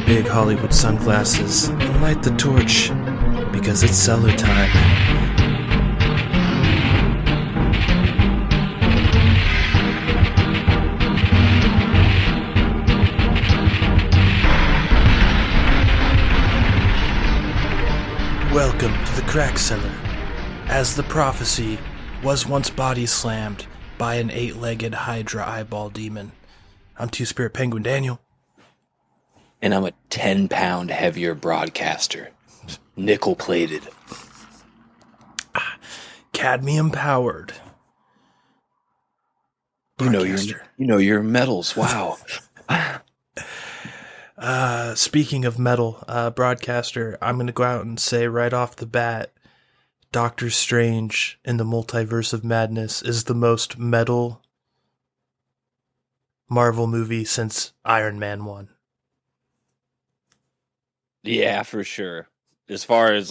your big Hollywood sunglasses and light the torch, because it's Cellar time. Welcome to the Crack Cellar. As the prophecy was once body slammed by an 8-legged Hydra eyeball demon. I'm Two-Spirit Penguin Daniel. And I'm a 10-pound heavier broadcaster. Nickel-plated. Cadmium-powered. You know your metals, wow. Speaking of metal, broadcaster, I'm going to go out and say right off the bat, Doctor Strange in the Multiverse of Madness is the most metal Marvel movie since Iron Man 1. Yeah, for sure. As far as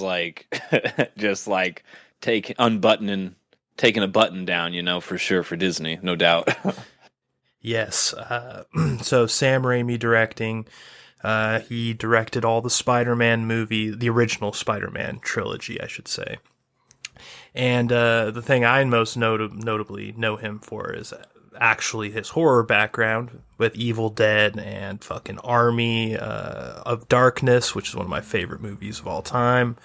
just taking a button down, for sure for Disney, no doubt. Yes. So Sam Raimi directing. He directed all the Spider-Man the original Spider-Man trilogy, I should say. And the thing I most notably know him for is actually his horror background with Evil Dead and fucking Army of Darkness, which is one of my favorite movies of all time.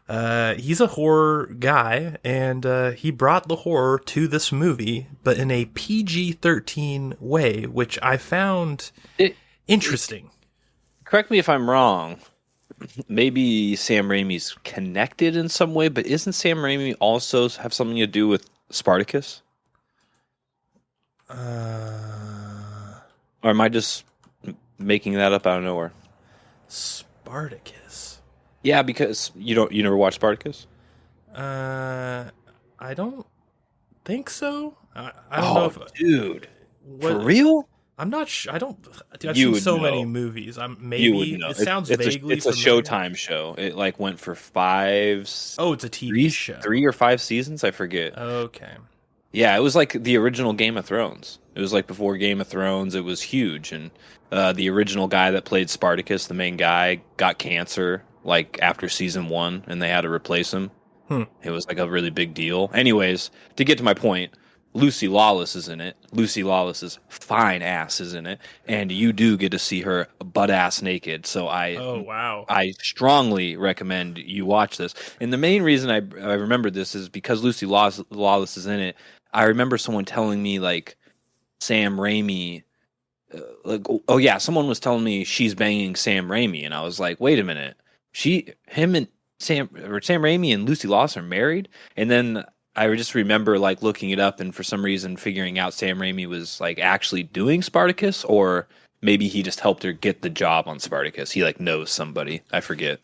He's a horror guy, and he brought the horror to this movie, but in a PG-13 way, which I found interesting. Correct me if I'm wrong. Maybe Sam Raimi's connected in some way, but isn't Sam Raimi also have something to do with Spartacus? Or am I just making that up out of nowhere? Spartacus. Yeah, because you never watched Spartacus? I don't think so. I don't know if dude. For real? I'm not sure. I've you seen so know. many movies. You would know. It sounds vaguely it's a Showtime show. It went for 5. Oh, it's a TV show. 3 or 5 seasons, I forget. Okay. Yeah, it was like the original Game of Thrones. It was like before Game of Thrones. It was huge, and the original guy that played Spartacus, the main guy, got cancer after season 1, and they had to replace him. It was like a really big deal. Anyways, to get to my point, Lucy Lawless is in it. Lucy Lawless's fine ass is in it, and you do get to see her butt ass naked. So I strongly recommend you watch this. And the main reason I remember this is because Lucy Lawless is in it. I remember someone telling me Sam Raimi, someone was telling me she's banging Sam Raimi, and I was like, wait a minute, Sam Raimi and Lucy Lawless are married, and then I just remember looking it up and for some reason figuring out Sam Raimi was actually doing Spartacus, or maybe he just helped her get the job on Spartacus. He knows somebody. I forget.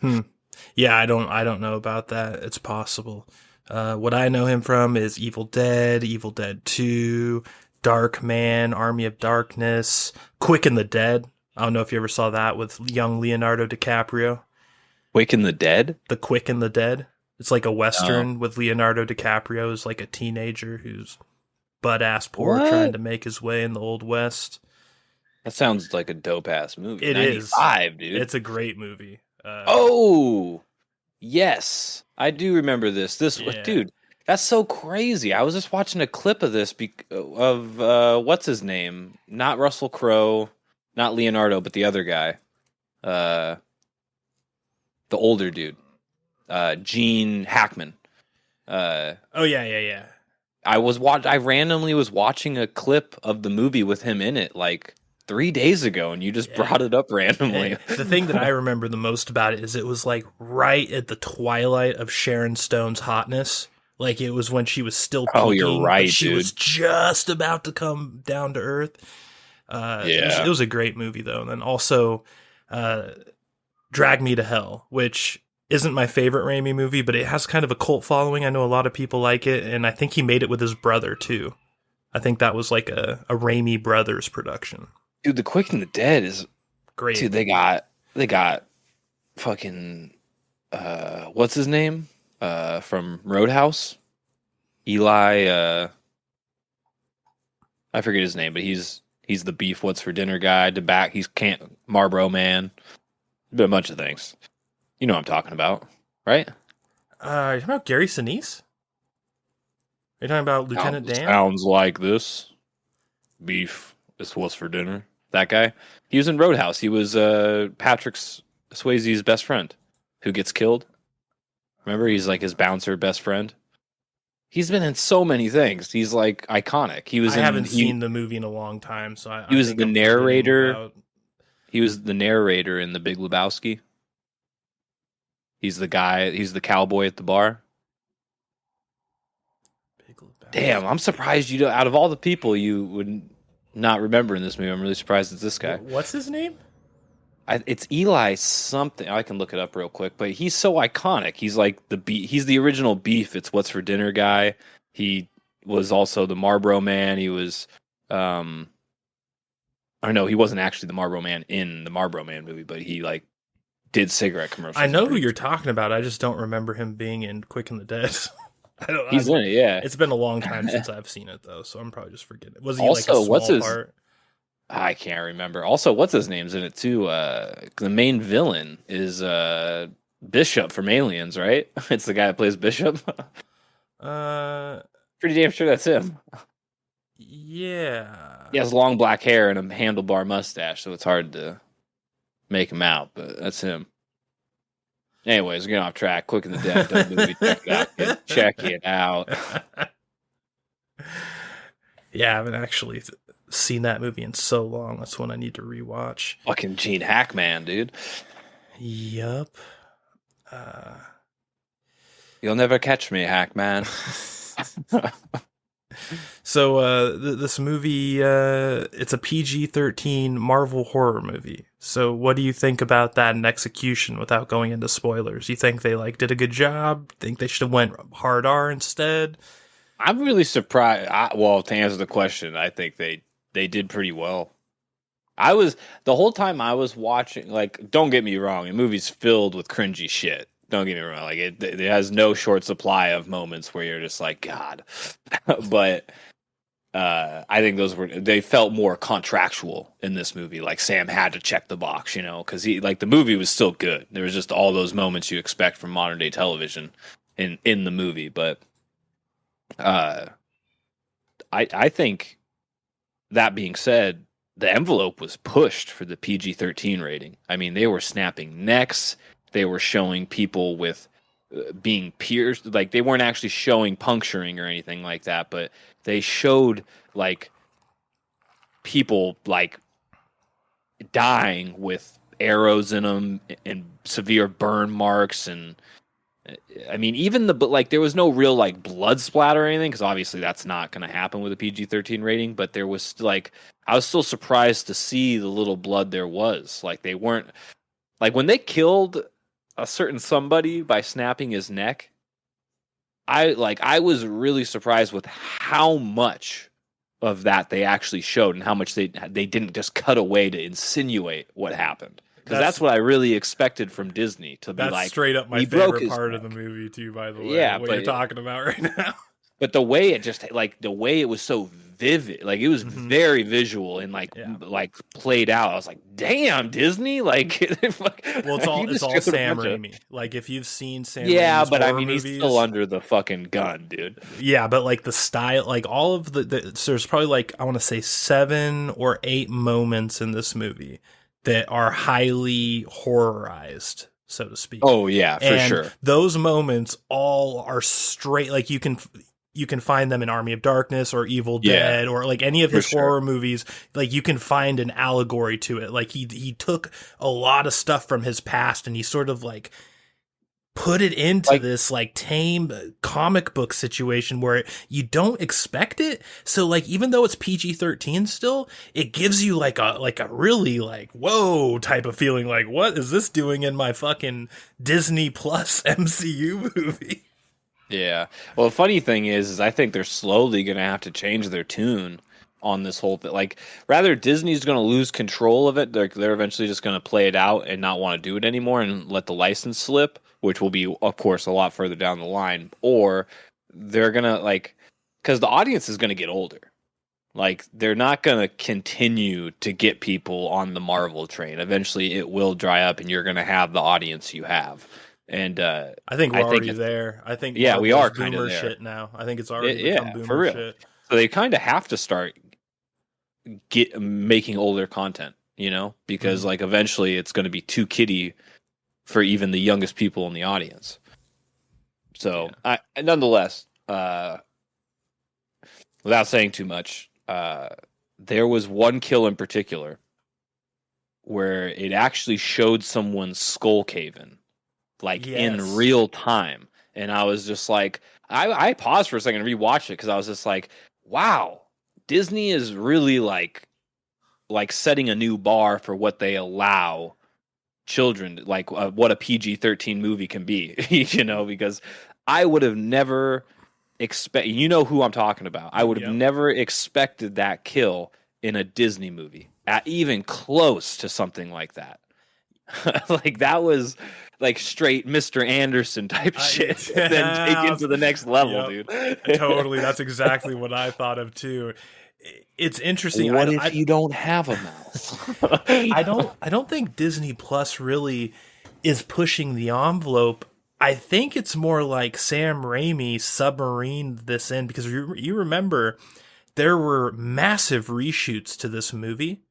Yeah, I don't know about that. It's possible. What I know him from is Evil Dead, Evil Dead 2, Dark Man, Army of Darkness, Quick and the Dead. I don't know if you ever saw that with young Leonardo DiCaprio. Quick and the Dead? The Quick and the Dead. It's like a Western with Leonardo DiCaprio as a teenager who's butt-ass poor trying to make his way in the Old West. That sounds like a dope-ass movie. It 95, dude. It's a great movie. Yes. I do remember this. Dude, that's so crazy. I was just watching a clip of this of what's his name? Not Russell Crowe, not Leonardo, but the other guy. The older dude. Gene Hackman. Yeah. I randomly was watching a clip of the movie with him in it 3 days ago, and you just brought it up randomly. The thing that I remember the most about it is it was right at the twilight of Sharon Stone's hotness. It was when she was still peaking. Oh, you're right, she dude. was just about to come down to earth. It was a great movie, though. And then also Drag Me to Hell, which isn't my favorite Raimi movie, but it has kind of a cult following. I know a lot of people like it, and I think he made it with his brother, too. I think that was a Raimi Brothers production. Dude, The Quick and the Dead is great. Dude, they got fucking what's his name? From Roadhouse? Eli I forget his name, but he's He's the beef what's for dinner guy. He's can't Marlboro Man. A bunch of things. You know what I'm talking about, right? You talking about Gary Sinise? Are you talking about Lieutenant Dan? Sounds like this. Beef is what's for dinner. That guy. He was in Roadhouse. He was Patrick Swayze's best friend who gets killed. Remember, he's like his bouncer best friend. He's been in so many things. He's like iconic. I haven't seen the movie in a long time, so he I was think the I'm narrator. about... He was the narrator in The Big Lebowski. He's the guy. He's the cowboy at the bar. Big Lebowski. Damn, I'm surprised you. Out of all the people you would not remember in this movie, I'm really surprised it's this guy. What's his name? It's Eli something. I can look it up real quick, but he's so iconic. He's like he's the original Beef. It's what's for dinner guy. He was also the Marlboro Man. He was, I know he wasn't actually the Marlboro Man in the Marlboro Man movie, but he like did cigarette commercials. I know who you're talking about. I just don't remember him being in Quick and the Dead. He's in it, yeah. It's been a long time since I've seen it though, so I'm probably just forgetting. Was he Also, like a small part? I can't remember. Also, what's his name's in it too? The main villain is Bishop from Aliens, right? It's the guy that plays Bishop. Pretty damn sure that's him. Yeah. He has long black hair and a handlebar mustache, so it's hard to make him out, but that's him. Anyways, we're getting off track. Quick and the Dead, don't movie, check it out. Kid. Check it out. Yeah, I haven't actually seen that movie in so long. That's one I need to rewatch. Fucking Gene Hackman, dude. Yup. You'll never catch me, Hackman. So this movie, it's a PG-13 Marvel horror movie. So what do you think about that in execution without going into spoilers? You think they like did a good job? Think they should have went hard R instead? I'm really surprised. To answer the question, I think they did pretty well. The whole time I was watching, like, don't get me wrong, the movie's filled with cringy shit. Don't get me wrong, like it has no short supply of moments where you're just like, God. But I think they felt more contractual in this movie. Like Sam had to check the box, because the movie was still good. There was just all those moments you expect from modern day television in the movie. But I think, that being said, the envelope was pushed for the PG-13 rating. I mean, they were snapping necks. They were showing people with being pierced. Like, they weren't actually showing puncturing or anything like that, but they showed, like, people, like, dying with arrows in them and severe burn marks. And, I mean, there was no real, like, blood splatter or anything, because obviously that's not going to happen with a PG-13 rating, but there was, like, I was still surprised to see the little blood there was. Like, they weren't, like, when they killed a certain somebody by snapping his neck, I was really surprised with how much of that they actually showed and how much they didn't just cut away to insinuate what happened. Because that's what I really expected from Disney to be like. That's straight up my favorite part of the movie too, by the way. Yeah, what you're talking about right now. But the way it was so vivid, like it was very visual and like played out. I was like, "Damn, Disney!" Like, well, it's all Sam Raimi. Like, if you've seen Sam, yeah, Raimi's but I mean, movies, he's still under the fucking gun, dude. Yeah, but like the style, like all of so there's probably like I want to say 7 or 8 moments in this movie that are highly horrorized, so to speak. Oh yeah, for sure. Those moments all are straight. Like you can find them in Army of Darkness or Evil Dead or like any of his horror movies. Like you can find an allegory to it. Like he took a lot of stuff from his past and he sort of like put it into this like tame comic book situation where you don't expect it. So like, even though it's PG-13 still, it gives you like a really like, whoa type of feeling. Like, what is this doing in my fucking Disney Plus MCU movie? Yeah. Well, the funny thing is I think they're slowly going to have to change their tune on this whole thing. Like, rather Disney's going to lose control of it. They're eventually just going to play it out and not want to do it anymore and let the license slip, which will be, of course, a lot further down the line. Or they're going to, like, because the audience is going to get older. Like, they're not going to continue to get people on the Marvel train. Eventually, it will dry up, and you're going to have the audience you have. And I think we're I think, already there. I think yeah, we Marvel is are kind of boomer there. shit now. I think it's already become Yeah, for boomer real. shit. So they kind of have to start get making older content, because Mhm. like eventually it's going to be too kiddie for even the youngest people in the audience. So Yeah. nonetheless, without saying too much, there was one kill in particular where it actually showed someone's skull cave in, like in Yes. real time. And I was just like, I paused for a second to rewatch it because I was just like, wow, Disney is really like setting a new bar for what they allow children, like what a PG-13 movie can be, because I would have never who I'm talking about. I would have Yep. never expected that kill in a Disney movie, even close to something like that. Like that was like straight Mr. Anderson type shit, then taken to the next level, Yep. dude. Totally. That's exactly what I thought of too. It's interesting. What if you don't have a mouth? I don't think Disney Plus really is pushing the envelope. I think it's more like Sam Raimi submarined this in because you remember there were massive reshoots to this movie.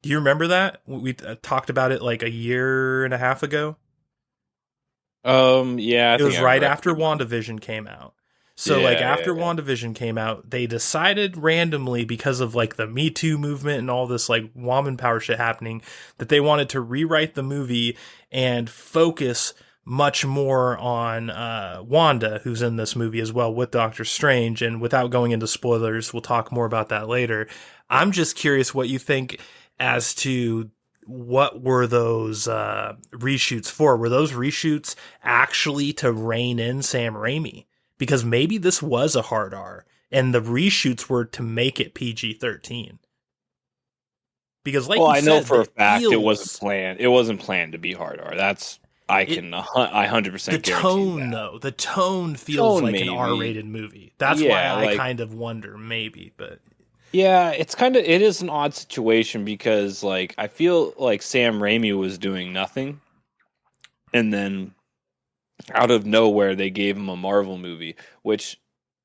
Do you remember that? We talked about it like a year and a half ago. Yeah, I It think was I right remember. after WandaVision came out. So like Yeah, after yeah. WandaVision came out, they decided randomly because of like the Me Too movement and all this like woman power shit happening that they wanted to rewrite the movie and focus much more on Wanda, who's in this movie as well with Doctor Strange. And without going into spoilers, we'll talk more about that later. I'm just curious what you think as to what were those reshoots for? Were those reshoots actually to rein in Sam Raimi? Because maybe this was a hard R, and the reshoots were to make it PG-13. Because, like Well, you I know said, for the a fact it wasn't feels planned. It wasn't planned to be hard R. That's it. I The 100% guarantee you tone, that. though, the tone feels Tone like an maybe. R-rated movie. That's why Yeah, I like kind of wonder, maybe. But yeah, it is an odd situation because like I feel like Sam Raimi was doing nothing and then out of nowhere they gave him a Marvel movie, which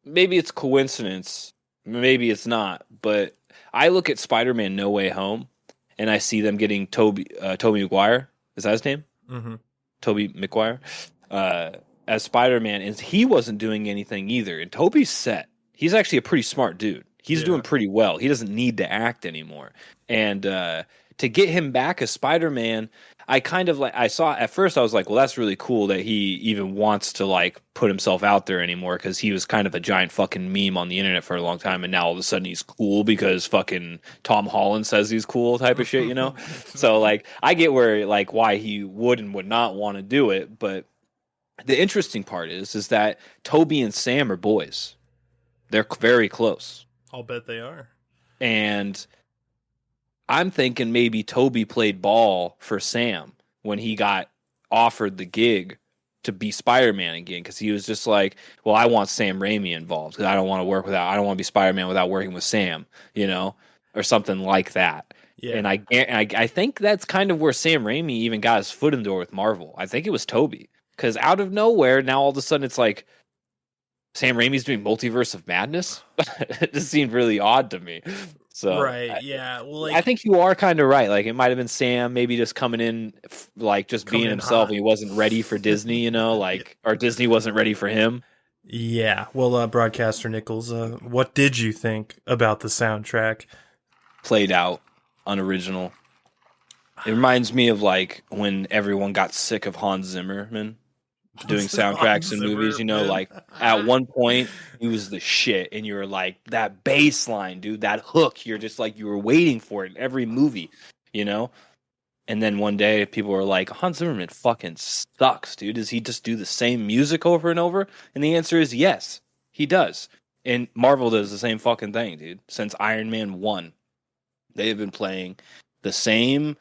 maybe it's coincidence, maybe it's not, but I look at Spider-Man No Way Home and I see them getting Toby Maguire. Is that his name? mm-hmm. Toby McGuire, uh, as Spider-Man, and he wasn't doing anything either. And Toby's set. He's actually a pretty smart dude. He's doing Yeah, pretty well. He doesn't need to act anymore. And to get him back as Spider-Man, I kind of like. I saw at first. I was like, "Well, that's really cool that he even wants to like put himself out there anymore." Because he was kind of a giant fucking meme on the internet for a long time, and now all of a sudden he's cool because fucking Tom Holland says he's cool, type of shit, So like I get where like why he would and would not want to do it, but the interesting part is that Toby and Sam are boys. They're very close. I'll bet they are. And I'm thinking maybe Toby played ball for Sam when he got offered the gig to be Spider-Man again because he was just like, well, I want Sam Raimi involved because I don't want to be Spider-Man without working with Sam, or something like that. Yeah, And I think that's kind of where Sam Raimi even got his foot in the door with Marvel. I think it was Toby because out of nowhere, now all of a sudden it's like Sam Raimi's doing Multiverse of Madness. It just seemed really odd to me. So right. Yeah, well, I like think you are kind of right. Like it might have been Sam, maybe just coming in, like just being coming in himself. hot. And he wasn't ready for Disney, Yeah. like or Disney wasn't ready for him. Yeah. Well, Broadcaster Nickels, what did you think about the soundtrack? Played out, unoriginal. It reminds me of like when everyone got sick of Hans Zimmerman doing Hans soundtracks in movies. Zimmerman. Like at one point he was the shit, and you were like that bass line, dude, that hook. You're just like you were waiting for it in every movie, you know. And then one day people were like, Hans Zimmerman fucking sucks, dude. Does he just do the same music over and over? And the answer is yes, he does. And Marvel does the same fucking thing, dude. Since Iron Man 1, they have been playing the same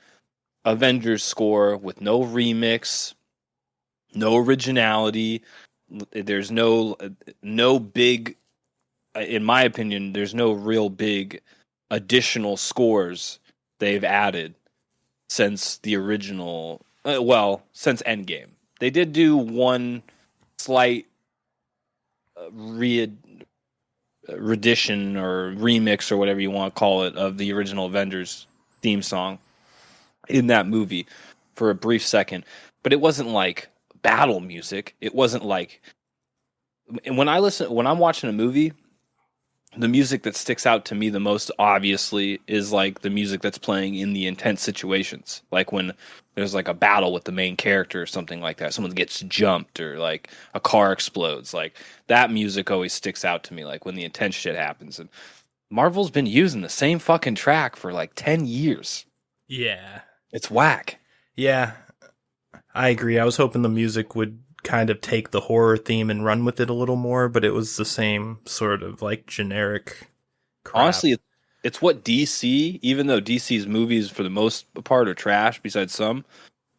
Avengers score with no remix, no originality. There's no big in my opinion, there's no real big additional scores they've added since the original. Since Endgame, they did do one slight rendition or remix or whatever you want to call it of the original Avengers theme song in that movie for a brief second, but it wasn't like battle music. It wasn't like when I'm watching a movie, the music that sticks out to me the most obviously is like the music that's playing in the intense situations, like when there's like a battle with the main character or something like that, someone gets jumped or like a car explodes. Like that music always sticks out to me, like when the intense shit happens. And Marvel's been using the same fucking track for like 10 years. Yeah. It's whack. Yeah, I agree. I was hoping the music would kind of take the horror theme and run with it a little more, but it was the same sort of like generic crap. Honestly, it's what DC, even though DC's movies for the most part are trash, besides some,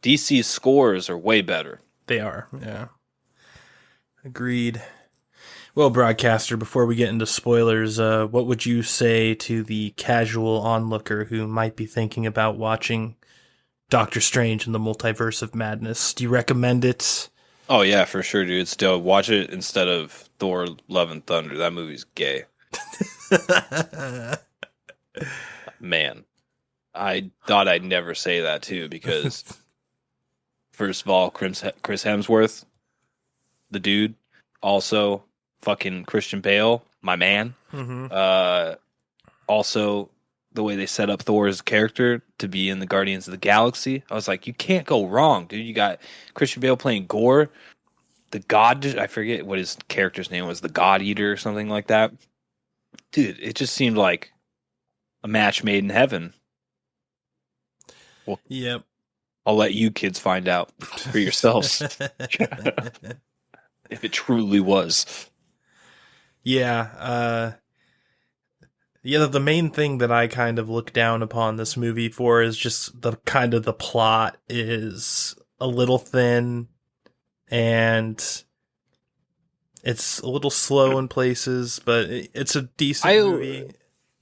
DC's scores are way better. They are, yeah. Agreed. Well, Broadcaster, before we get into spoilers, what would you say to the casual onlooker who might be thinking about watching Doctor Strange and the Multiverse of Madness? Do you recommend it? Oh yeah, for sure, dude. Still watch it instead of Thor: Love and Thunder. That movie's gay. Man, I thought I'd never say that too, because first of all, Chris Hemsworth, the dude, also fucking Christian Bale, my man. Mm-hmm. Also, the way they set up Thor's character to be in the Guardians of the Galaxy, I was like, you can't go wrong, dude. You got Christian Bale playing Gore, the God. I forget what his character's name was, the God Eater or something like that. Dude, it just seemed like a match made in heaven. Well, yep. I'll let you kids find out for yourselves if it truly was. Yeah. Yeah, the main thing that I kind of look down upon this movie for is just the kind of the plot is a little thin and it's a little slow in places, but it's a decent movie.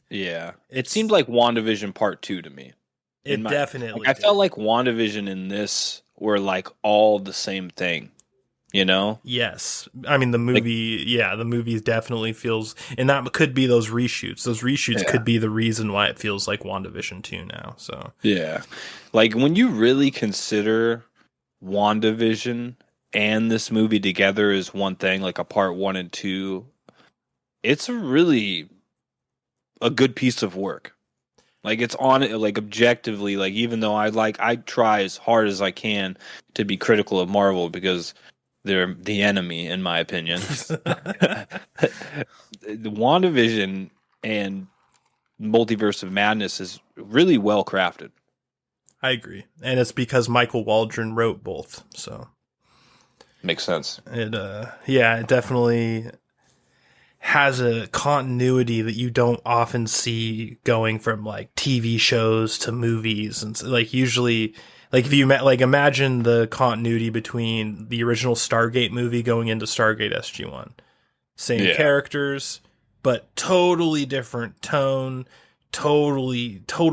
Yeah. It seemed like WandaVision Part 2 to me. It definitely I felt like WandaVision and this were like all the same thing. You know? Yes. I mean, the movie, the movie definitely feels, and that could be those reshoots. Those reshoots could be the reason why it feels like WandaVision 2 now, so. Yeah. Like, when you really consider WandaVision and this movie together as one thing, like a part 1 and 2, it's a good piece of work. Like, it's on it, like, objectively, like, even though I try as hard as I can to be critical of Marvel because they're the enemy, in my opinion. The WandaVision and Multiverse of Madness is really well crafted. I agree. And it's because Michael Waldron wrote both, so. Makes sense. It definitely has a continuity that you don't often see going from like TV shows to movies, and like usually, like if you imagine the continuity between the original Stargate movie going into Stargate SG-1, same characters, but totally different tone, total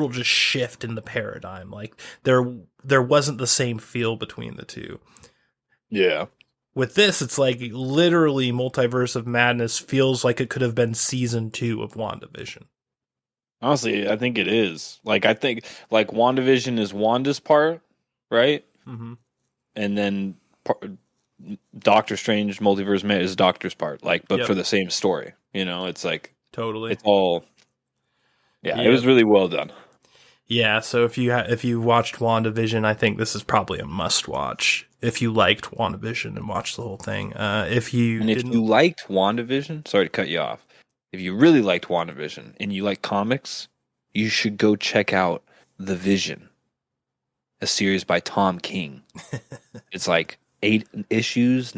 just shift in the paradigm. Like there wasn't the same feel between the two. Yeah. With this, it's like literally Multiverse of Madness feels like it could have been season 2 of WandaVision. Honestly, I think it is. Like, I think like WandaVision is Wanda's part, right? Mm-hmm. And then Doctor Strange Multiverse is Doctor's part, like, but for the same story. You know, it's like totally. It's all. Yeah, it was really well done. Yeah, so if you watched WandaVision, I think this is probably a must watch. If you liked WandaVision and watched the whole thing, if you liked WandaVision, sorry to cut you off. If you really liked WandaVision and you like comics, you should go check out The Vision, a series by Tom King. It's like 9 issues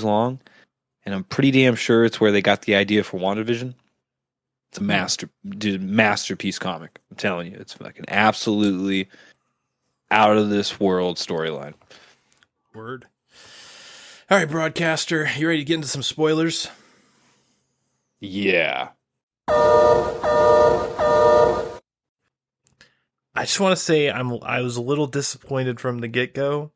long, and I'm pretty damn sure it's where they got the idea for WandaVision. It's a masterpiece comic. I'm telling you, it's like an absolutely out of this world storyline. Word. All right, Broadcaster, you ready to get into some spoilers? Yeah. I just want to say I was a little disappointed from the get-go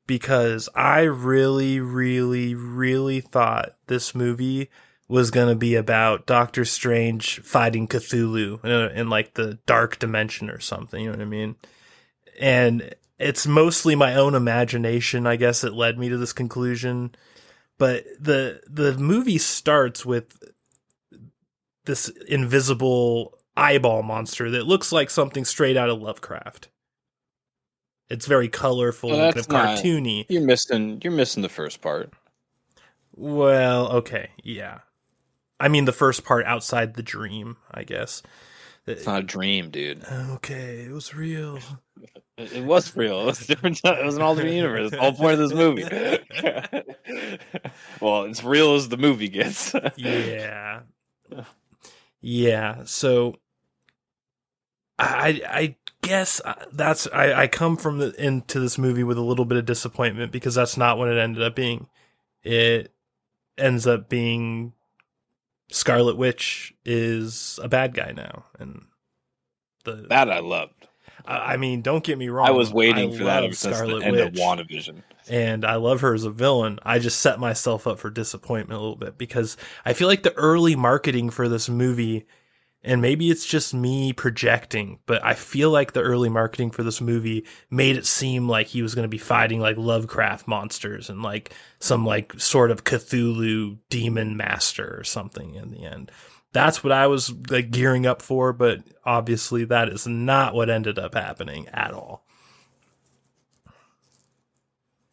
because I really, really, really thought this movie was going to be about Doctor Strange fighting Cthulhu in like the dark dimension or something, you know what I mean? And it's mostly my own imagination, I guess, that led me to this conclusion. But the movie starts with this invisible eyeball monster that looks like something straight out of Lovecraft. It's very No, colorful and kind that's of not. cartoony. You're missing the first part. Well, okay, yeah. I mean the first part outside the dream, I guess. It's not a dream, dude. Okay, it was real. It was real. It was a different. It was an alternate universe. The whole point of this movie. Well, it's real as the movie gets. Yeah. Yeah, so I guess that's I come from into this movie with a little bit of disappointment because that's not what it ended up being. It ends up being Scarlet Witch is a bad guy now, and the That I loved. I mean, don't get me I was wrong, I waiting for that ever love since the Scarlet end of Witch WandaVision. and I love her as a villain. I just set myself up for disappointment a little bit because I feel like the early marketing for this movie, and maybe it's just me projecting, but I feel like the early marketing for this movie made it seem like he was going to be fighting like Lovecraft monsters and like some like sort of Cthulhu demon master or something in the end. That's what I was like gearing up for, but obviously that is not what ended up happening at all.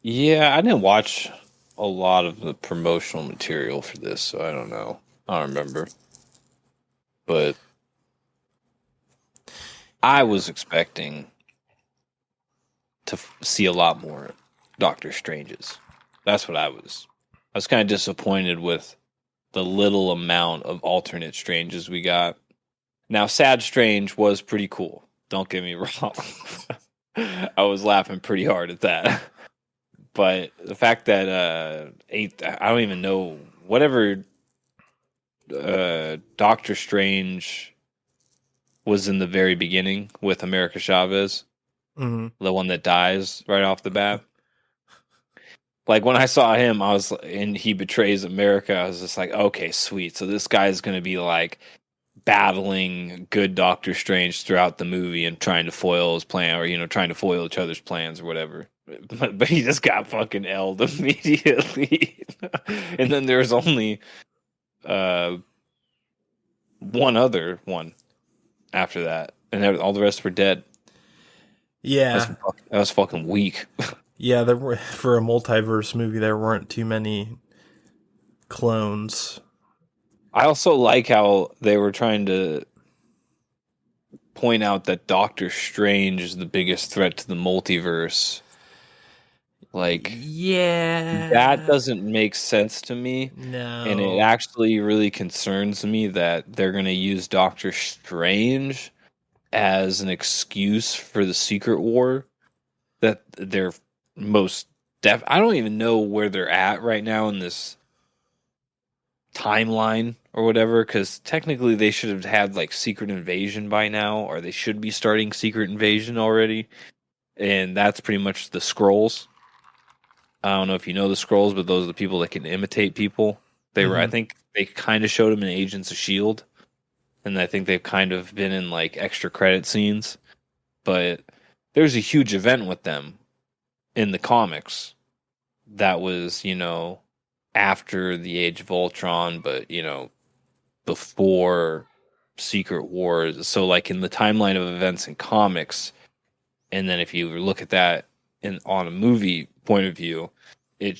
Yeah, I didn't watch a lot of the promotional material for this, so I don't know. I don't remember. But I was expecting to see a lot more Doctor Stranges. That's what I was. I was kind of disappointed with the little amount of alternate Stranges we got. Now, Sad Strange was pretty cool. Don't get me wrong. I was laughing pretty hard at that. But the fact that I don't even know whatever Doctor Strange was in the very beginning with America Chavez, Mm-hmm. the one that dies right off the bat. Like when I saw him, and he betrays America. I was just like, okay, sweet. So this guy is going to be like battling good Doctor Strange throughout the movie and trying to foil his plan, or trying to foil each other's plans or whatever. But he just got fucking L'd immediately. And then there's only uh one other one after that, and all the rest were dead. Yeah. That was fucking weak. Yeah, there were for a multiverse movie there weren't too many clones. I also like how they were trying to point out that Doctor Strange is the biggest threat to the multiverse. Like, Yeah. that doesn't make sense to me. No. And it actually really concerns me that they're going to use Doctor Strange as an excuse for the Secret War. That they're I don't even know where they're at right now in this timeline or whatever, because technically they should have had like Secret Invasion by now, or they should be starting Secret Invasion already. And that's pretty much the Skrulls. I don't know if you know the Skrulls, but those are the people that can imitate people. They were, I think, they kind of showed them in Agents of Shield, and I think they've kind of been in like extra credit scenes. But there's a huge event with them in the comics that was, after the Age of Ultron, but before Secret Wars. So, like in the timeline of events in comics, and then if you look at that on a movie point of view,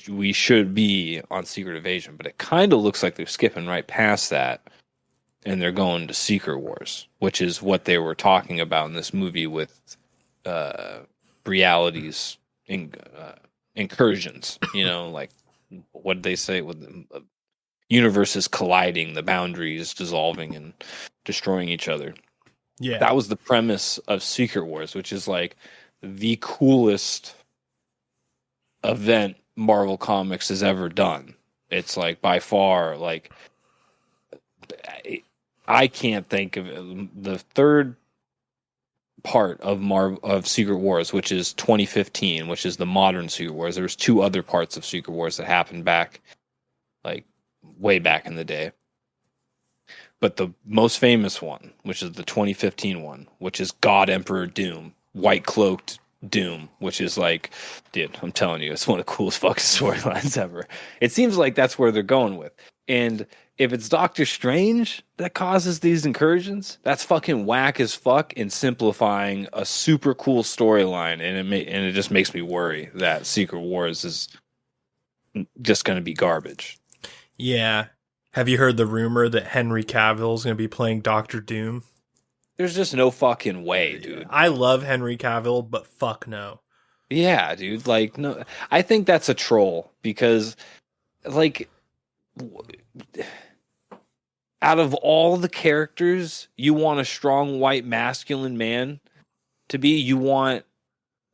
we should be on Secret Invasion, but it kind of looks like they're skipping right past that, and they're going to Secret Wars, which is what they were talking about in this movie with realities incursions. Like what did they say with the universes colliding, the boundaries dissolving and destroying each other. Yeah. That was the premise of Secret Wars, which is like the coolest event Marvel Comics has ever done. It's like by far like I can't think of the third part of Secret Wars, which is 2015, which is the modern Secret Wars. There was two other parts of Secret Wars that happened back, like way back in the day. But the most famous one, which is the 2015 one, which is God Emperor Doom, white cloaked Doom, which is like, dude, I'm telling you, it's one of the coolest fucking storylines ever. It seems like that's where they're going with. And if it's Doctor Strange that causes these incursions, that's fucking whack as fuck and simplifying a super cool storyline. And it just makes me worry that Secret Wars is just going to be garbage. Yeah. Have you heard the rumor that Henry Cavill is going to be playing Doctor Doom? There's just no fucking way, dude. I love Henry Cavill, but fuck no. Yeah, dude. Like, no, I think that's a troll because, like, out of all the characters you want a strong white masculine man to be, you want,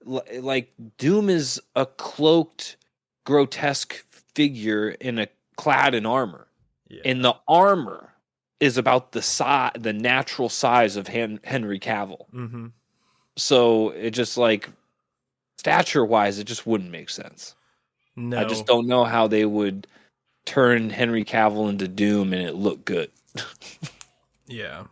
like, Doom is a cloaked, grotesque figure clad in armor. Yeah. And the armor is about the natural size of Henry Cavill. Mm-hmm. So it just, like, stature wise, it just wouldn't make sense. No, I just don't know how they would turn Henry Cavill into Doom and it looked good. Yeah.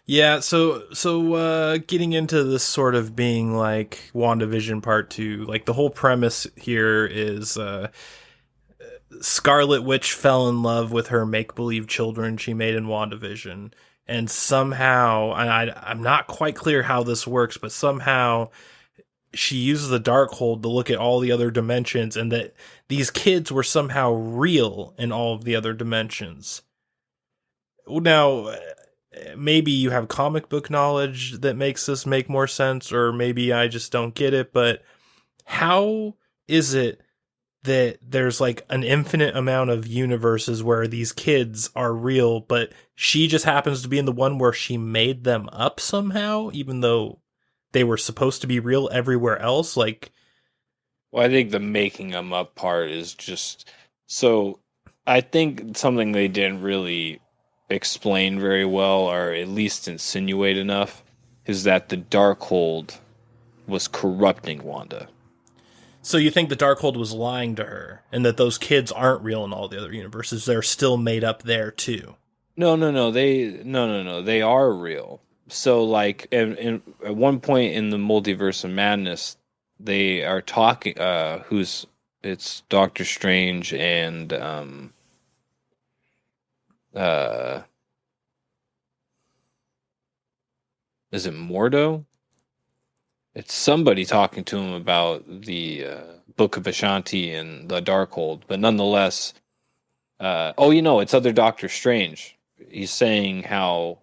Yeah, so getting into this sort of being like WandaVision Part 2, like the whole premise here is Scarlet Witch fell in love with her make-believe children she made in WandaVision, and somehow, I'm not quite clear how this works, but somehow she uses the Darkhold to look at all the other dimensions, and that these kids were somehow real in all of the other dimensions. Now, maybe you have comic book knowledge that makes this make more sense, or maybe I just don't get it, but how is it that there's like an infinite amount of universes where these kids are real, but she just happens to be in the one where she made them up somehow, even though they were supposed to be real everywhere else? Like, well, I think the making them up part is just, so I think something they didn't really explain very well, or at least insinuate enough, is that the Darkhold was corrupting Wanda. So you think the Darkhold was lying to her, and that those kids aren't real in all the other universes? They're still made up there too. No. They are real. So, like, at one point in the Multiverse of Madness, they are talking. It's Doctor Strange and is it Mordo? It's somebody talking to him about the Book of Ashanti and the Darkhold, but nonetheless, it's other Doctor Strange. He's saying how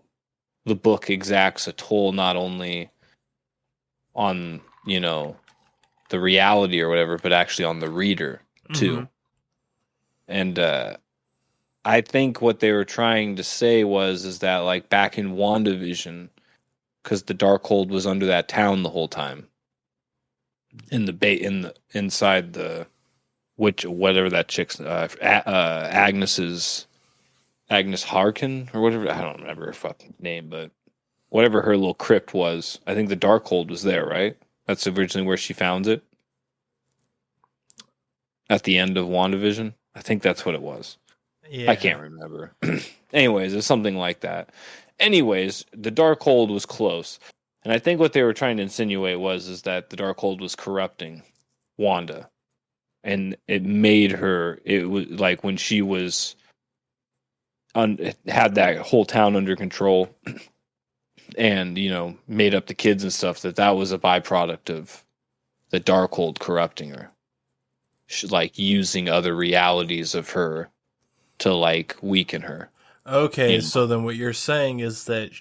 the book exacts a toll not only on, the reality or whatever, but actually on the reader too. Mm-hmm. And I think what they were trying to say is that, like, back in WandaVision, because the Darkhold was under that town the whole time, inside the whatever that chick's Agnes Harkin or whatever, I don't remember her fucking name, but whatever her little crypt was, I think the Darkhold was there, right? That's originally where she found it at the end of WandaVision. I think that's what it was. Yeah. I can't remember. Anyways, it's something like that. Anyways, the Darkhold was close. And I think what they were trying to insinuate is that the Darkhold was corrupting Wanda. And it made her, it was like when she was, had that whole town under control and, made up the kids and stuff, that was a byproduct of the Darkhold corrupting her. She, like, using other realities of her to, like, weaken her. Okay, so then what you're saying is that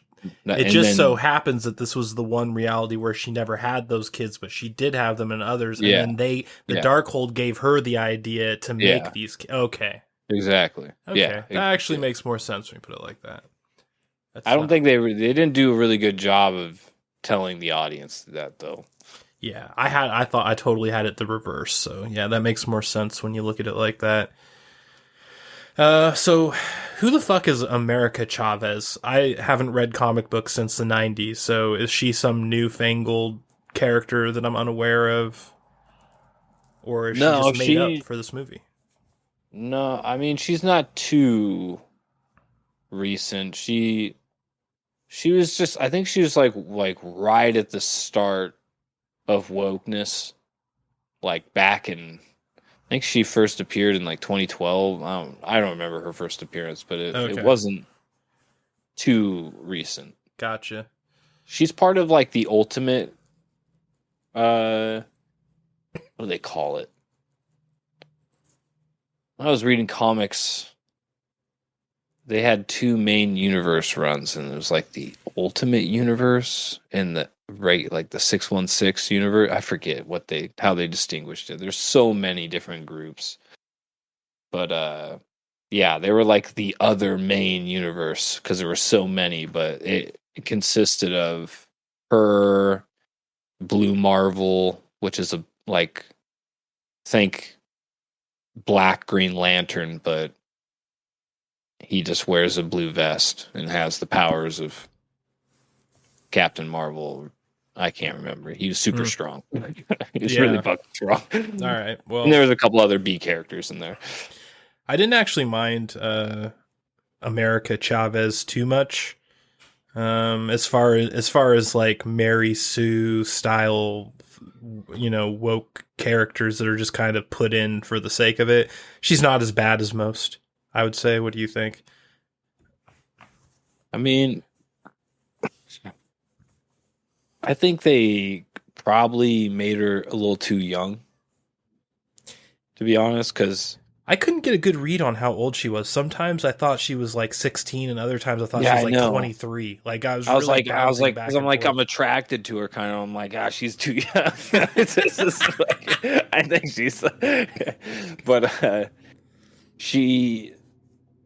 it just so happens that this was the one reality where she never had those kids, but she did have them in others, and then the Darkhold gave her the idea to make these kids. Okay. Exactly. Okay. Yeah, that actually makes more sense when you put it like that. I don't think they didn't do a really good job of telling the audience that, though. Yeah, I thought I totally had it the reverse, so yeah, that makes more sense when you look at it like that. So who the fuck is America Chavez? I haven't read comic books since the 90s, so is she some newfangled character that I'm unaware of? Or is she No, just made up for this movie? no, I mean she's not too recent. She was just I think she was like right at the start of wokeness, like back in I think she first appeared in like 2012. I don't remember her first appearance, but it Okay, wasn't too recent. gotcha. She's part of like the ultimate what do they call it? When I was reading comics, they had two main universe runs, and it was like the Ultimate Universe and the like the 616 universe. I forget how they distinguished it. There's so many different groups. But yeah, they were like the other main universe because there were so many, but it consisted of her, Blue Marvel, which is a like think Black Green Lantern, but he just wears a blue vest and has the powers of Captain Marvel. I can't remember. He was super strong. He was really Yeah. fucking strong. All right. Well, And there was a couple other B characters in there. I didn't actually mind America Chavez too much. As far as like Mary Sue style, woke characters that are just kind of put in for the sake of it. She's not as bad as most, I would say. What do you think? I mean, I think they probably made her a little too young, to be honest, because I couldn't get a good read on how old she was. Sometimes I thought she was like 16, and other times I thought she was like 23. Like I was really bouncing back because I'm and like, forth. I'm attracted to her kind of. I'm like, she's too young. It's just like, I think she's, but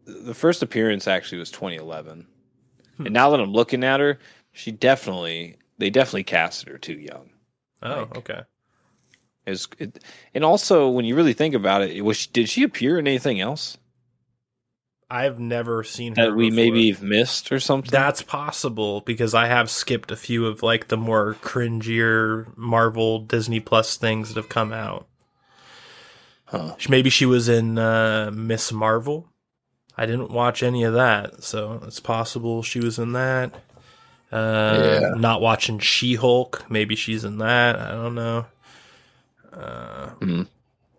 the first appearance actually was 2011. And now that I'm looking at her, they definitely casted her too young. Oh, okay. And also, when you really think about it, did she appear in anything else I've never seen her that we before. maybe have missed or something? That's possible because I have skipped a few of like the more cringier Marvel Disney Plus things that have come out. Huh. Maybe she was in Miss Marvel. I didn't watch any of that, so it's possible she was in that. Not watching She-Hulk. Maybe she's in that. I don't know.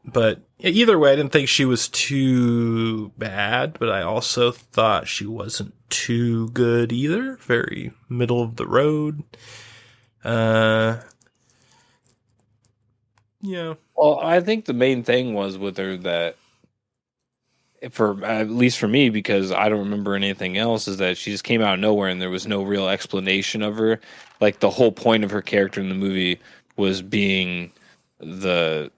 But either way, I didn't think she was too bad, but I also thought she wasn't too good either. Very middle of the road. Yeah. Well, I think the main thing was with her that, for at least for me, because I don't remember anything else, is that she just came out of nowhere and there was no real explanation of her. Like the whole point of her character in the movie was being the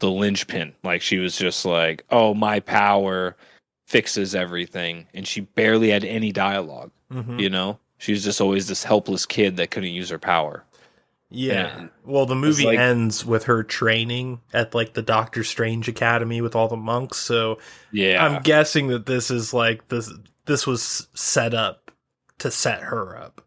linchpin. Like she was just like, oh, my power fixes everything, and she barely had any dialogue. Mm-hmm. She was just always this helpless kid that couldn't use her power. Yeah. Well, the movie ends with her training at like the Doctor Strange Academy with all the monks. So yeah, I'm guessing that this is like this was set up to set her up.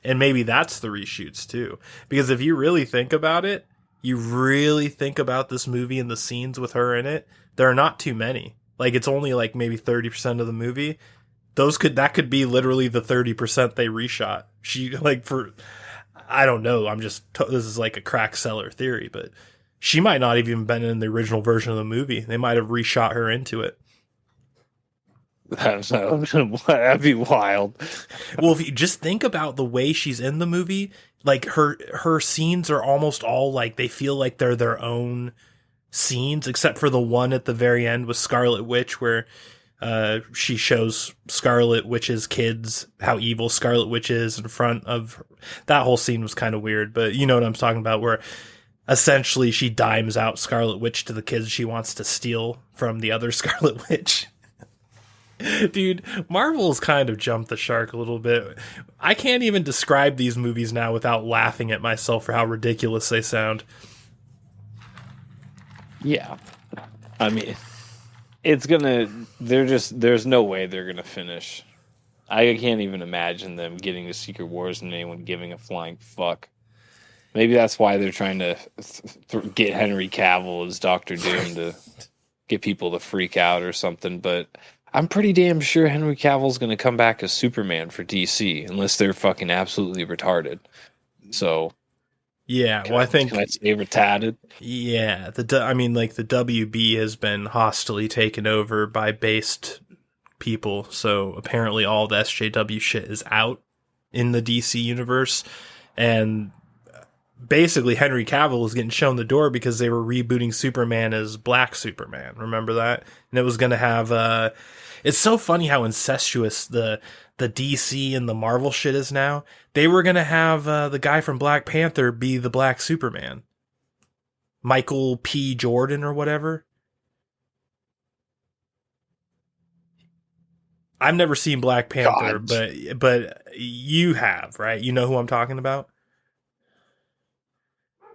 And maybe that's the reshoots too. Because if you really think about it, you really think about this movie and the scenes with her in it, there are not too many. Like it's only like maybe 30% of the movie. That could be literally the 30% they reshot. I don't know. This is like a crack Cellar theory, but she might not have even been in the original version of the movie. They might have reshot her into it. That'd be wild. Well, if you just think about the way she's in the movie, like her scenes are almost all like they feel like they're their own scenes, except for the one at the very end with Scarlet Witch where she shows Scarlet Witch's kids how evil Scarlet Witch is in front of her. That whole scene was kind of weird, but you know what I'm talking about, where essentially she dimes out Scarlet Witch to the kids she wants to steal from the other Scarlet Witch. Dude, Marvel's kind of jumped the shark a little bit. I can't even describe these movies now without laughing at myself for how ridiculous they sound. Yeah. I mean, it's gonna. There's no way they're gonna finish. I can't even imagine them getting to Secret Wars and anyone giving a flying fuck. Maybe that's why they're trying to get Henry Cavill as Doctor Doom to get people to freak out or something. But I'm pretty damn sure Henry Cavill's going to come back as Superman for DC, unless they're fucking absolutely retarded. So, yeah, well, I think can I say retarded? Yeah, the WB has been hostily taken over by based people, so apparently all the SJW shit is out in the DC universe, and basically Henry Cavill was getting shown the door because they were rebooting Superman as Black Superman. Remember that? And it was going to have it's so funny how incestuous the DC and the Marvel shit is now. They were going to have the guy from Black Panther be the Black Superman. Michael P. Jordan or whatever. I've never seen Black Panther, but you have, right? You know who I'm talking about?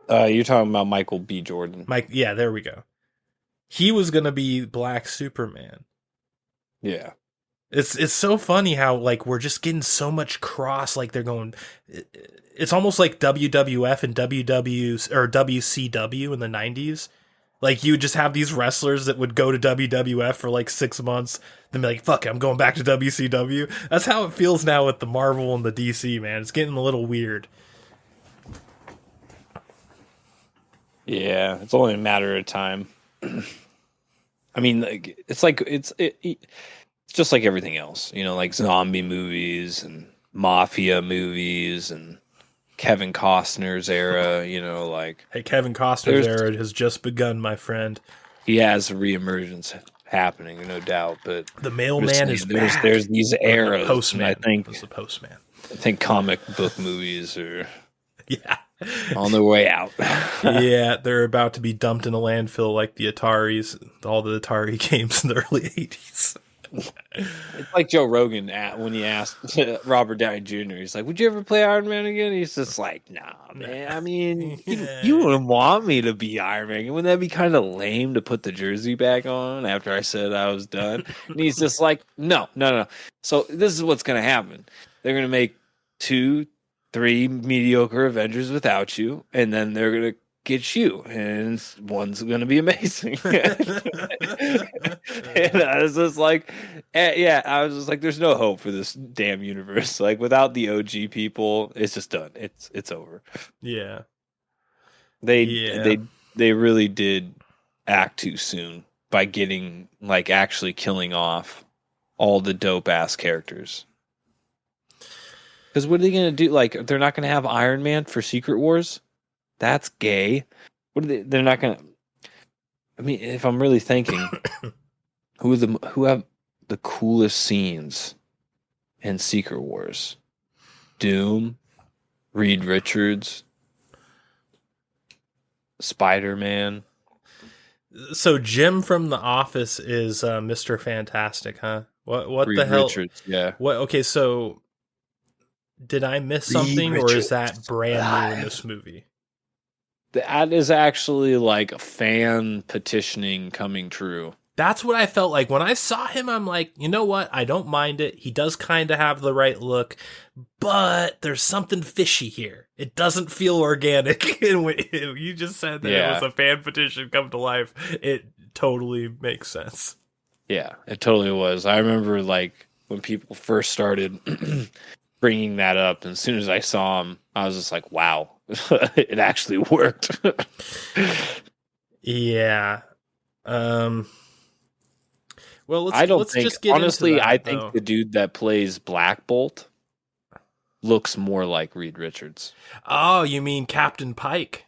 You're talking about Michael B. Jordan. Yeah, there we go. He was going to be Black Superman. Yeah. It's so funny how like we're just getting so much cross, like they're going it's almost like WWF and WCW in the 90s. Like you would just have these wrestlers that would go to WWF for like 6 months, then be like, fuck it, I'm going back to WCW. That's how it feels now with the Marvel and the DC, man. It's getting a little weird. Yeah, it's only a matter of time. I mean, it's just like everything else, you know, like zombie movies and mafia movies and Kevin Costner's era, you know, like... Hey, Kevin Costner's era has just begun, my friend. He has a reemergence happening, no doubt, but... The mailman is back. There's these eras. The postman. I think it was the postman. I think comic book movies are... Yeah. On their way out. Yeah, they're about to be dumped in a landfill like the Ataris, all the Atari games in the early 80s. It's like Joe Rogan when he asked Robert Downey Jr. He's like, "Would you ever play Iron Man again?" He's just like, "Nah, man. I mean, you wouldn't want me to be Iron Man. Wouldn't that be kind of lame to put the jersey back on after I said I was done?" And he's just like, "No. So this is what's gonna happen. They're gonna make 2-3 mediocre Avengers without you, and then they're gonna get you, and one's gonna be amazing." And I was just like, there's no hope for this damn universe. Like without the OG people, it's just done. It's over. Yeah. They really did act too soon by getting like actually killing off all the dope ass characters. Because what are they gonna do? Like they're not gonna have Iron Man for Secret Wars? That's gay. What are they? They're not gonna. I mean, if I'm really thinking, who have the coolest scenes in Secret Wars? Doom, Reed Richards, Spider-Man. So Jim from The Office is Mr. Fantastic, huh? What Reed the hell? Richards, yeah. What? Okay, so did I miss something, or is that brand new in this movie? That is actually like a fan petitioning coming true. That's what I felt like. When I saw him, I'm like, you know what? I don't mind it. He does kind of have the right look, but there's something fishy here. It doesn't feel organic. And when you just said that it was a fan petition come to life, it totally makes sense. Yeah, it totally was. I remember like when people first started bringing that up, and as soon as I saw him, I was just like, wow. It actually worked. Yeah. Well, let's think, just get honestly, into that, I think the dude that plays Black Bolt looks more like Reed Richards. Oh, you mean Captain Pike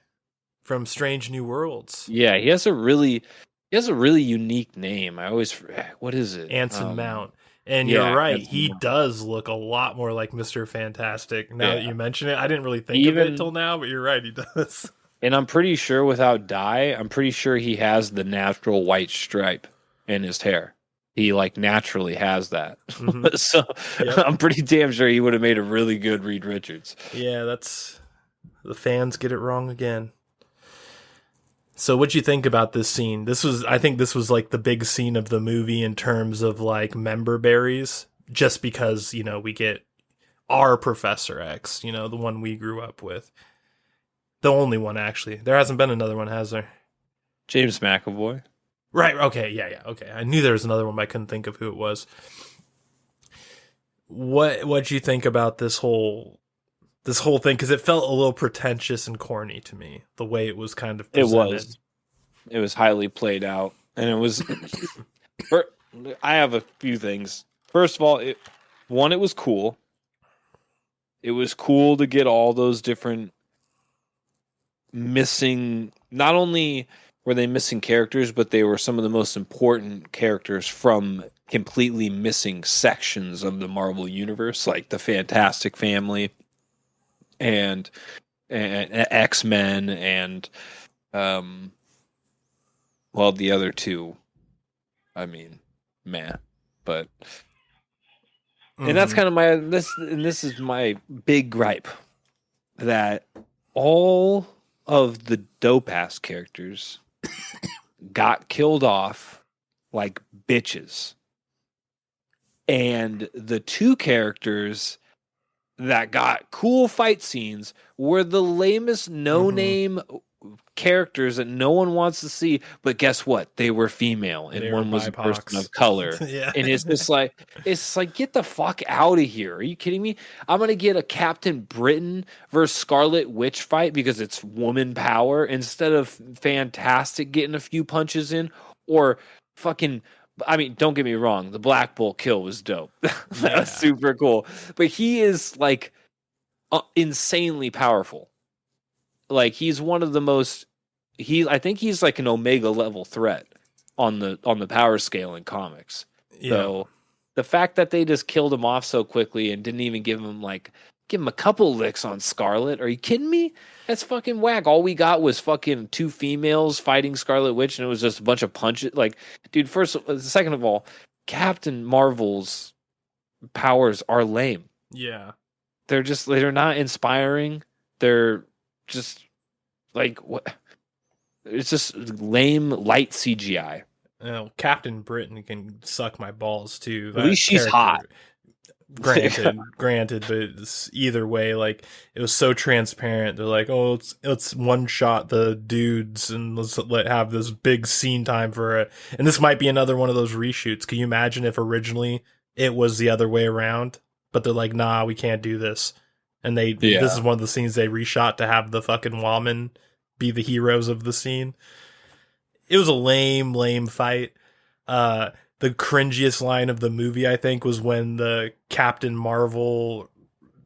from Strange New Worlds? Yeah, he has a really unique name. What is it? Anson Mount. And you're right, he does look a lot more like Mr. Fantastic. Now that you mention it, I didn't really think of it till now, but you're right, he does. And I'm pretty sure without dye, he has the natural white stripe in his hair. He like naturally has that. Mm-hmm. So I'm pretty damn sure he would have made a really good Reed Richards. Yeah, the fans get it wrong again. So what'd you think about this scene? I think this was like the big scene of the movie in terms of like member berries, just because, we get our Professor X, the one we grew up with. The only one, actually. There hasn't been another one, has there? James McAvoy. Right, okay, yeah, okay. I knew there was another one, but I couldn't think of who it was. What'd you think about this whole thing? Because it felt a little pretentious and corny to me, the way it was kind of presented. It was highly played out, and it was. I have a few things. First of all, it was cool. It was cool to get all those different missing. Not only were they missing characters, but they were some of the most important characters from completely missing sections of the Marvel universe, like the Fantastic Family and X-Men and the other two, I mean, man, but and that's kind of this is my big gripe, that all of the dope ass characters got killed off like bitches. And the two characters that got cool fight scenes were the lamest no-name characters that no one wants to see. But guess what? They were female, and one was a person of color. Yeah. And it's like, get the fuck out of here. Are you kidding me? I'm going to get a Captain Britain versus Scarlet Witch fight because it's woman power instead of Fantastic getting a few punches in, or fucking... I mean, don't get me wrong. The Black Bolt kill was dope. That was super cool. But he is like insanely powerful. Like he's one of the most. I think he's like an Omega level threat on the power scale in comics. Yeah. So the fact that they just killed him off so quickly and didn't even give him a couple licks on Scarlet. Are you kidding me? That's fucking whack. All we got was fucking two females fighting Scarlet Witch, and it was just a bunch of punches. Like, dude, second of all, Captain Marvel's powers are lame. Yeah. They're not inspiring. They're just like, what? It's just lame, light CGI. Captain Britain can suck my balls too. At least she's hot. Granted, but it's either way, like it was so transparent. They're like, oh, let's one shot the dudes and let's have this big scene time and this might be another one of those reshoots. Can you imagine if originally it was the other way around, but they're like, nah, we can't do this, and this is one of the scenes they reshot to have the fucking woman be the heroes of the scene. It was a lame fight. The cringiest line of the movie, I think, was when the Captain Marvel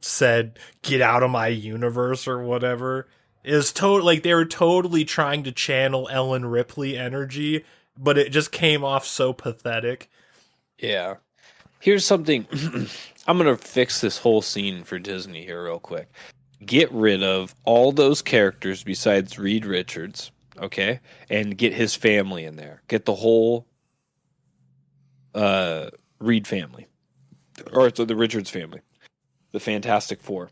said, "Get out of my universe," or whatever. It was they were totally trying to channel Ellen Ripley energy, but it just came off so pathetic. Yeah. Here's something. I'm going to fix this whole scene for Disney here real quick. Get rid of all those characters besides Reed Richards, okay? And get his family in there. Get the whole Reed family, or the Richards family, the Fantastic Four.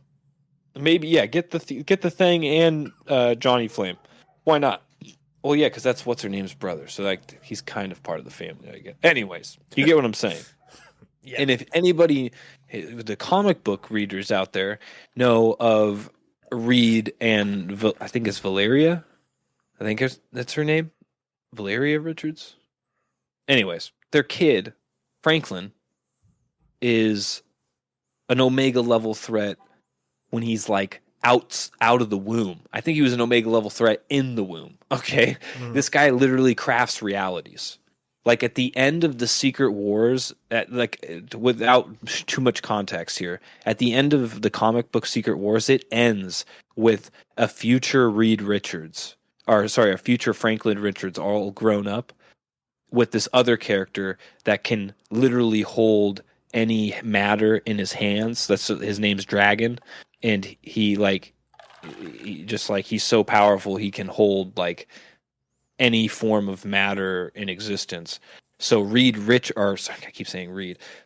Maybe get the Thing and Johnny Flame. Why not? Well, yeah, because that's what's her name's brother, so like he's kind of part of the family, I guess. Anyways, you get what I'm saying. Yeah. And if anybody, the comic book readers out there, know of Reed and I think it's Valeria. I think that's her name, Valeria Richards. Anyways, their kid, Franklin, is an Omega level threat when he's like out of the womb. I think he was an Omega level threat in the womb. Okay. This guy literally crafts realities. Like at the end of the Secret Wars, without too much context here, at the end of the comic book Secret Wars, it ends with a future a future Franklin Richards all grown up, with this other character that can literally hold any matter in his hands. His name's Dragon, and he's so powerful he can hold like any form of matter in existence. So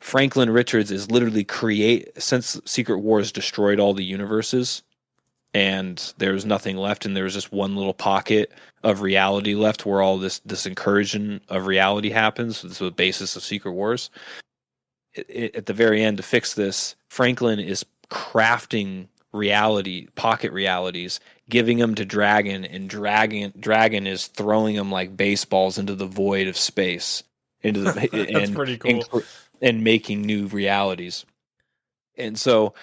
Franklin Richards is literally since Secret Wars destroyed all the universes, and there was nothing left, and there was just one little pocket of reality left where all this incursion of reality happens. This is the basis of Secret Wars. At the very end, to fix this, Franklin is crafting pocket realities, giving them to Dragon, and Dragon is throwing them like baseballs into the void of space, into the That's pretty cool, and making new realities. And so,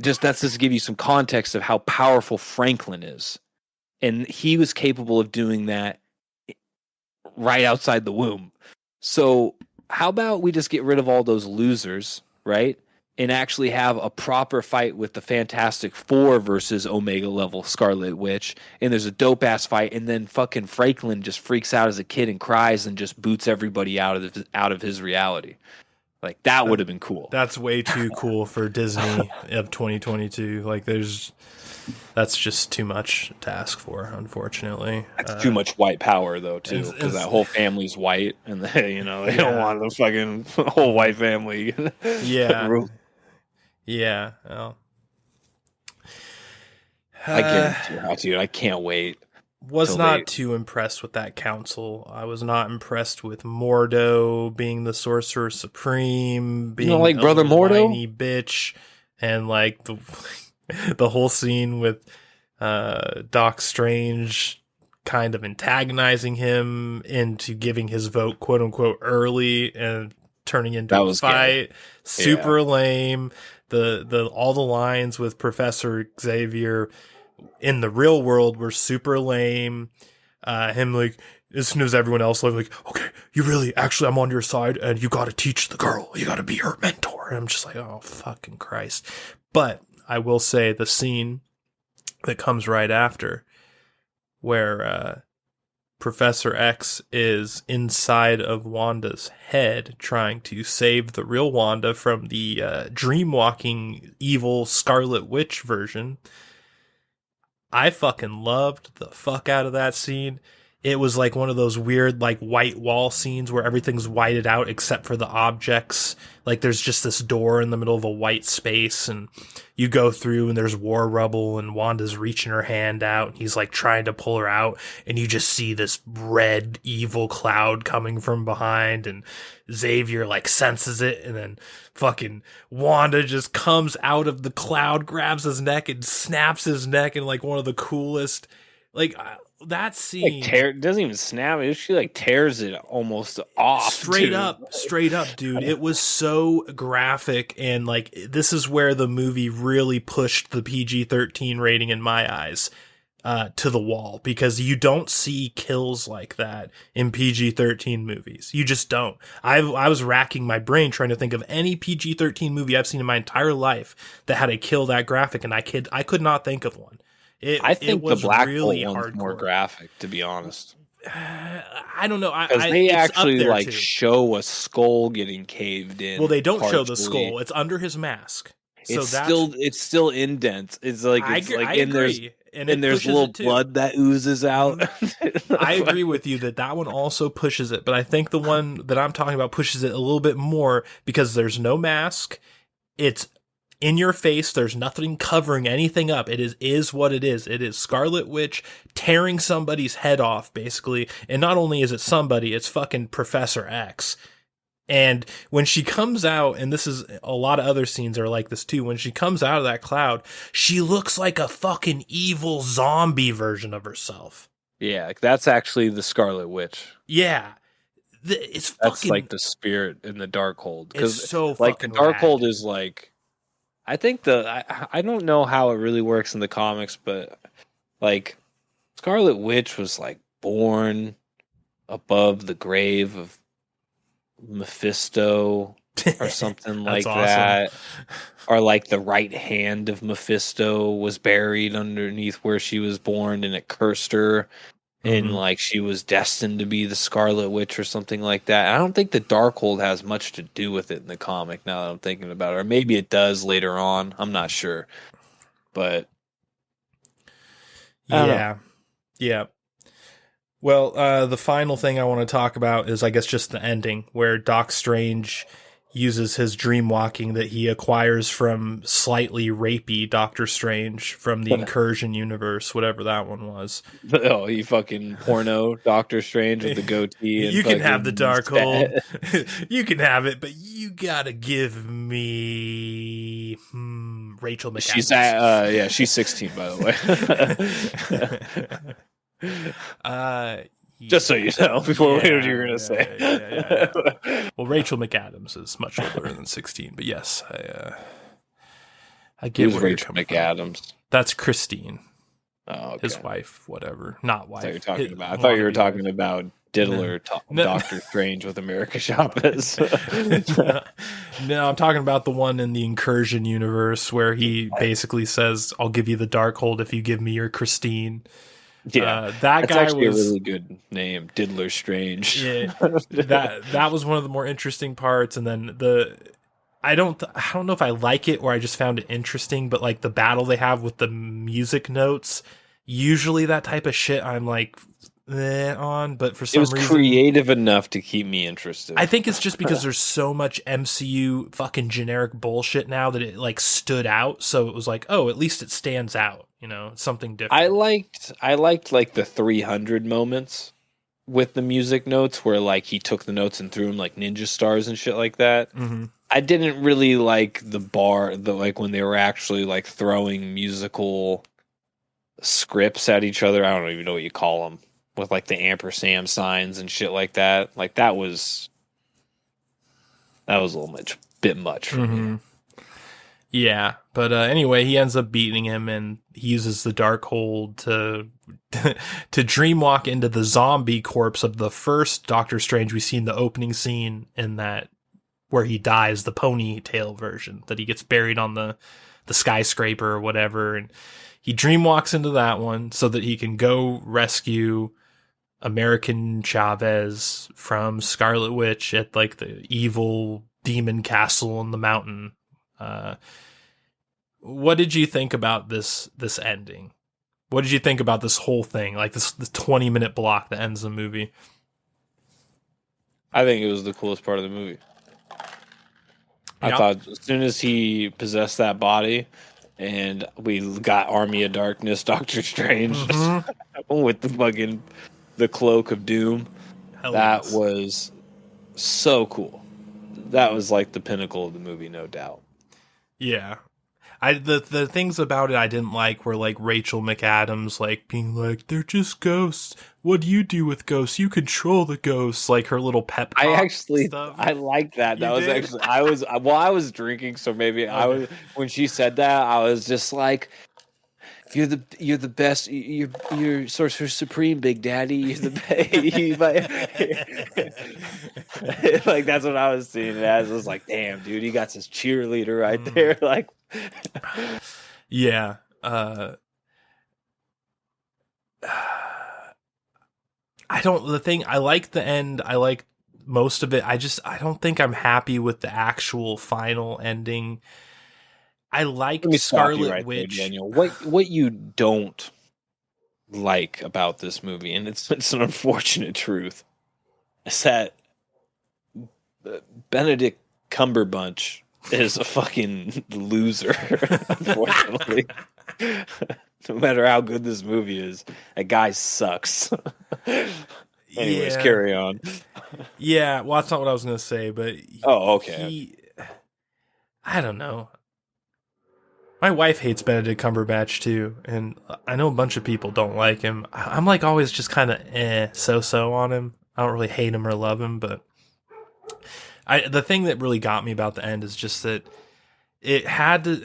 just that's just to give you some context of how powerful Franklin is, and he was capable of doing that right outside the womb. So how about we just get rid of all those losers, right? And actually have a proper fight with the Fantastic Four versus Omega level Scarlet Witch. And there's a dope ass fight. And then fucking Franklin just freaks out as a kid and cries and just boots everybody out of his reality. Like that would have been cool. That's way too cool for Disney of 2022. Like that's just too much to ask for, unfortunately. That's too much white power, though, too, because that whole family's white, and they don't want the fucking whole white family. Yeah, yeah. Well, I get it, dude. I can't wait. Was not too impressed with that council. I was not impressed with Mordo being the Sorcerer Supreme, being like Brother Mordo, whiny bitch, and like the whole scene with Doc Strange kind of antagonizing him into giving his vote, quote unquote, early and turning into a fight. Super lame. The all the lines with Professor Xavier in the real world were super lame. Him like, as soon as everyone else like, okay, you really, actually, I'm on your side, and you got to teach the girl. You got to be her mentor. And I'm just like, oh, fucking Christ. But I will say the scene that comes right after, where Professor X is inside of Wanda's head trying to save the real Wanda from the dream-walking evil Scarlet Witch version. I fucking loved the fuck out of that scene. It was like one of those weird like white wall scenes where everything's whited out except for the objects. Like there's just this door in the middle of a white space, and you go through and there's war rubble, and Wanda's reaching her hand out and he's like trying to pull her out, and you just see this red evil cloud coming from behind, and Xavier like senses it, and then fucking Wanda just comes out of the cloud, grabs his neck and snaps his neck in like one of the coolest, like that scene doesn't even snap it. She like tears it almost off. Straight up, dude. It was so graphic, and like this is where the movie really pushed the PG-13 rating in my eyes to the wall, because you don't see kills like that in PG-13 movies. You just don't. I was racking my brain trying to think of any PG-13 movie I've seen in my entire life that had a kill that graphic, and I could not think of one. I think the Black really Bolt one's hardcore. More graphic, to be honest. I don't know. Because they actually like too. show a skull getting caved in. Well, they don't show the skull. It's under his mask. So it's still indents. It's like I agree. And there's little blood that oozes out. I agree with you that one also pushes it, but I think the one that I'm talking about pushes it a little bit more because there's no mask. It's in your face. There's nothing covering anything up. It is what it is. It is Scarlet Witch tearing somebody's head off, basically. And not only is it somebody, it's fucking Professor X. And when she comes out, and this is a lot of other scenes are like this too, when she comes out of that cloud, she looks like a fucking evil zombie version of herself. Yeah, that's actually the Scarlet Witch. Yeah. That's like the spirit in the Darkhold. It's so like fucking the Darkhold is like, I think I don't know how it really works in the comics, but like Scarlet Witch was like born above the grave of Mephisto or something like that. Or like the right hand of Mephisto was buried underneath where she was born, and it cursed her. And like she was destined to be the Scarlet Witch or something like that. I don't think the Darkhold has much to do with it in the comic now that I'm thinking about it. Or maybe it does later on. I'm not sure. But yeah. Well, the final thing I want to talk about is, I guess, just the ending where Doc Strange uses his dream walking that he acquires from slightly rapey Doctor Strange from the Incursion universe, whatever that one was. Oh, you fucking porno Doctor Strange with the goatee. And you can have the Darkhold. You can have it, but you gotta give me Rachel McAdams. She's 16, by the way. Just so you know, before what you were going to say. Yeah. Well, Rachel McAdams is much older than 16, but yes, I get where Rachel McAdams. That's Christine. Oh, okay. His wife, whatever. Not wife. I thought you were talking about Diddler, Doctor Strange with America Chavez. No, I'm talking about the one in the Incursion universe where he basically says, "I'll give you the Darkhold if you give me your Christine." Yeah, that's guy actually was a really good name, Diddler Strange. Yeah, that was one of the more interesting parts, and then I don't know if I like it or I just found it interesting, but like the battle they have with the music notes, usually that type of shit I'm like on, but for some reason it was creative enough to keep me interested. I think it's just because there's so much MCU fucking generic bullshit now that it like stood out, so it was like, oh, at least it stands out. You know, something different. I liked like the 300 moments with the music notes where like he took the notes and threw them like ninja stars and shit like that. Mm-hmm. I didn't really like the like when they were actually like throwing musical scripts at each other. I don't even know what you call them, with like the ampersand signs and shit like that. Like that was a little bit much for me. Yeah, but anyway, he ends up beating him, and he uses the Darkhold to dreamwalk into the zombie corpse of the first Doctor Strange we see in the opening scene, in that where he dies, the ponytail version, that he gets buried on the skyscraper or whatever, and he dreamwalks into that one so that he can go rescue American Chavez from Scarlet Witch at like the evil demon castle in the mountain. What did you think about this ending? What did you think about this whole thing? Like this 20-minute block that ends the movie? I think it was the coolest part of the movie. I thought as soon as he possessed that body and we got Army of Darkness, Doctor Strange with the cloak of doom, was so cool. That was like the pinnacle of the movie, no doubt. Yeah. The things about it I didn't like were like Rachel McAdams like being like, they're just ghosts. What do you do with ghosts? You control the ghosts. Like her little pep talk stuff. I liked that. That was actually I was drinking, so maybe I was, when she said that, I was just like, You're the best. You're Sorcerer Supreme, Big Daddy. You're the best. Like that's what I was seeing it as. I was like, damn, dude, he got his cheerleader right there. Like, yeah. I like the end. I like most of it. I don't think I'm happy with the actual final ending. I like Scarlet Witch. There, Daniel. What you don't like about this movie, and it's an unfortunate truth, is that Benedict Cumberbatch is a fucking loser. Unfortunately, no matter how good this movie is, that guy sucks. Anyways, carry on. Yeah, well, that's not what I was going to say, but okay. I don't know. My wife hates Benedict Cumberbatch too, and I know a bunch of people don't like him. I'm like always just kind of so on him. I don't really hate him or love him, but the thing that really got me about the end is just that it had to.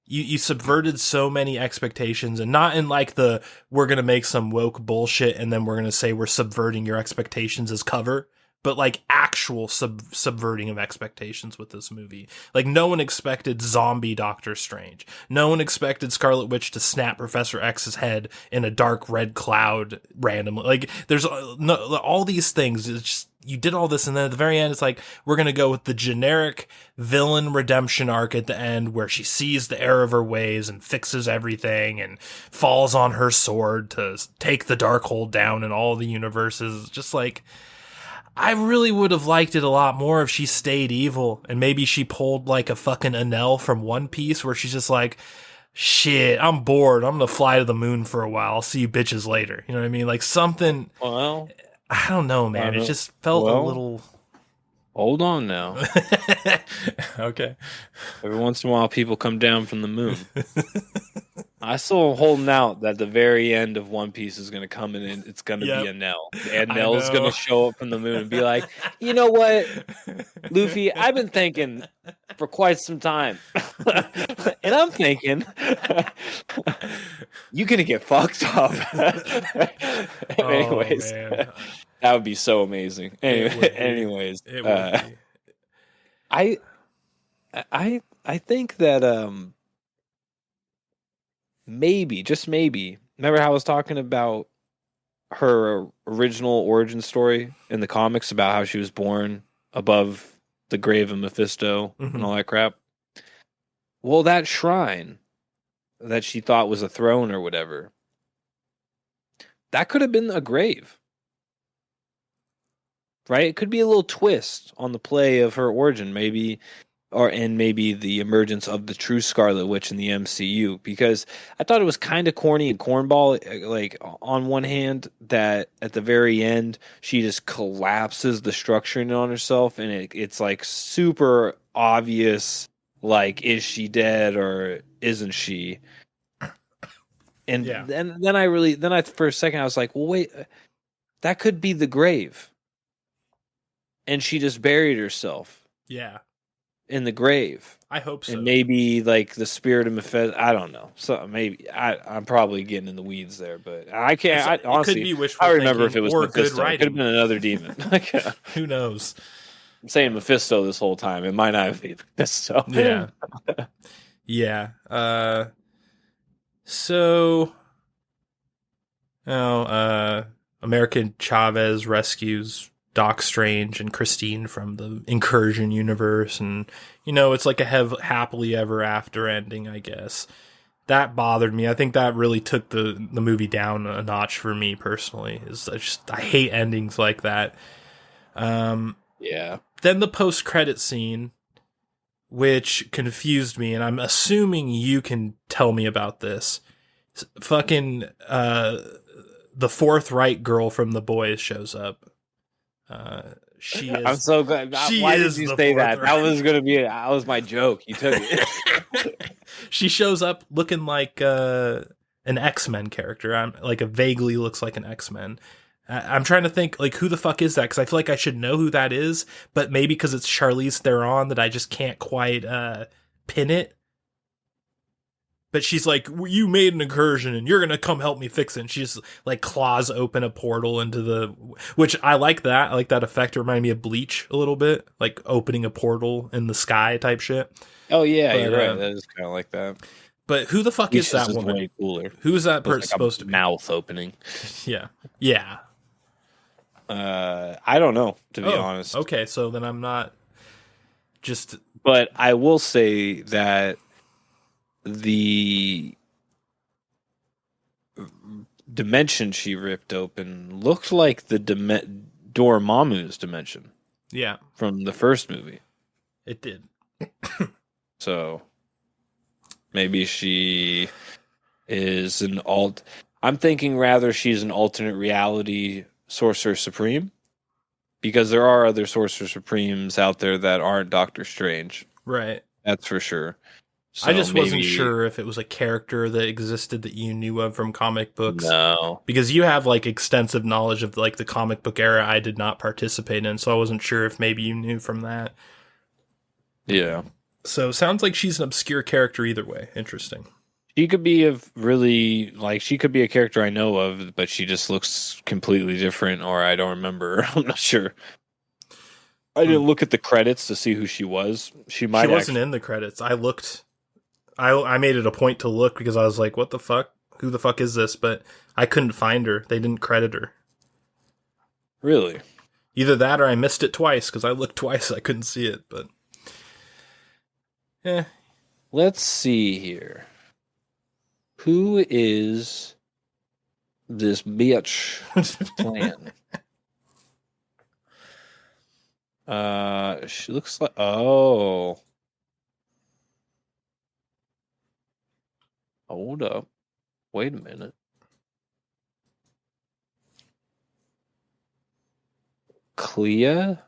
You subverted so many expectations, and not in like the we're gonna make some woke bullshit and then we're gonna say we're subverting your expectations as cover. But like actual subverting of expectations with this movie. Like no one expected zombie Doctor Strange. No one expected Scarlet Witch to snap Professor X's head in a dark red cloud randomly. Like there's all these things. It's just, you did all this, and then at the very end, it's like, we're going to go with the generic villain redemption arc at the end where she sees the error of her ways and fixes everything and falls on her sword to take the Darkhold down in all the universes. Just like, I really would have liked it a lot more if she stayed evil and maybe she pulled like a fucking Anel from One Piece where she's just like, shit, I'm bored. I'm going to fly to the moon for a while. I'll see you bitches later. You know what I mean? Like something, Well, I don't know, man. It just felt a well, little. hold on now. Okay. Every once in a while, people come down from the moon. I still am holding out that the very end of One Piece is going to come in and it's going to be Yep. Enel. And I Enel's going know. to show up from the moon and be like, you know what, Luffy, I've been thinking for quite some time. And I'm thinking, you're going to get fucked up. Anyways, man. that would be so amazing. It would be. Anyways, It would be. I think that maybe, just maybe. Remember how I was talking about her original origin story in the comics about how she was born above the grave of Mephisto and all that crap? Well, that shrine that she thought was a throne or whatever, that could have been a grave. Right? It could be a little twist on the play of her origin, maybe, and maybe the emergence of the true Scarlet Witch in the MCU. Because I thought it was kind of corny and cornball. Like on one hand, that at the very end she just collapses the structuring on herself, and it's like super obvious. Like, is she dead or isn't she? And then I for a second I was like, well, wait, that could be the grave. And she just buried herself. Yeah. In the grave. I hope so. And maybe like the spirit of Mephisto. I don't know. So maybe I'm probably getting in the weeds there, but I can't. Honestly, could be wishful I remember if thinking it was or Mephisto. good It could have been another demon. Who knows? I'm saying Mephisto this whole time. It might not be Mephisto. Yeah. Yeah. So, American Chavez rescues Doc Strange and Christine from the Incursion universe, and it's like a happily ever after ending, I guess. That bothered me. I think that really took the movie down a notch for me personally. I hate endings like that. Yeah. Then the post-credit scene, which confused me, and I'm assuming you can tell me about this. Fucking the Fourth Reich girl from The Boys shows up. She is. I'm so glad. Why did you say that? That was my joke. You took it. She shows up looking like an X-Men character. Vaguely looks like an X-Men. I'm trying to think, like, who the fuck is that? Because I feel like I should know who that is, but maybe because it's Charlize Theron that I just can't quite pin it. But she's like, you made an incursion and you're going to come help me fix it. And she's like claws open a portal into which I like that. I like that effect. It reminded me of Bleach a little bit, like opening a portal in the sky type shit. Oh yeah, you're right. That is kind of like that. But who the fuck is that woman? Way cooler. Who's that person supposed to be? Mouth opening. Yeah. Yeah. I don't know, to be honest. Okay, so then I'm not just. But I will say that the dimension she ripped open looked like the Dormammu's dimension. Yeah. From the first movie. It did. So maybe she is an I'm thinking rather she's an alternate reality Sorcerer Supreme, because there are other Sorcerer Supremes out there that aren't Doctor Strange. Right. That's for sure. So I just wasn't sure if it was a character that existed that you knew of from comic books. No. Because you have like extensive knowledge of like the comic book era I did not participate in, so I wasn't sure if maybe you knew from that. Yeah. So sounds like she's an obscure character either way. Interesting. She could be she could be a character I know of, but she just looks completely different, or I don't remember. I'm not sure. I didn't look at the credits to see who she was. She wasn't in the credits. I looked. I made it a point to look because I was like, what the fuck? Who the fuck is this? But I couldn't find her. They didn't credit her. Really? Either that or I missed it twice because I looked twice. I couldn't see it, but. Let's see here. Who is this bitch plan? She looks like hold up. Wait a minute. Cleopatra?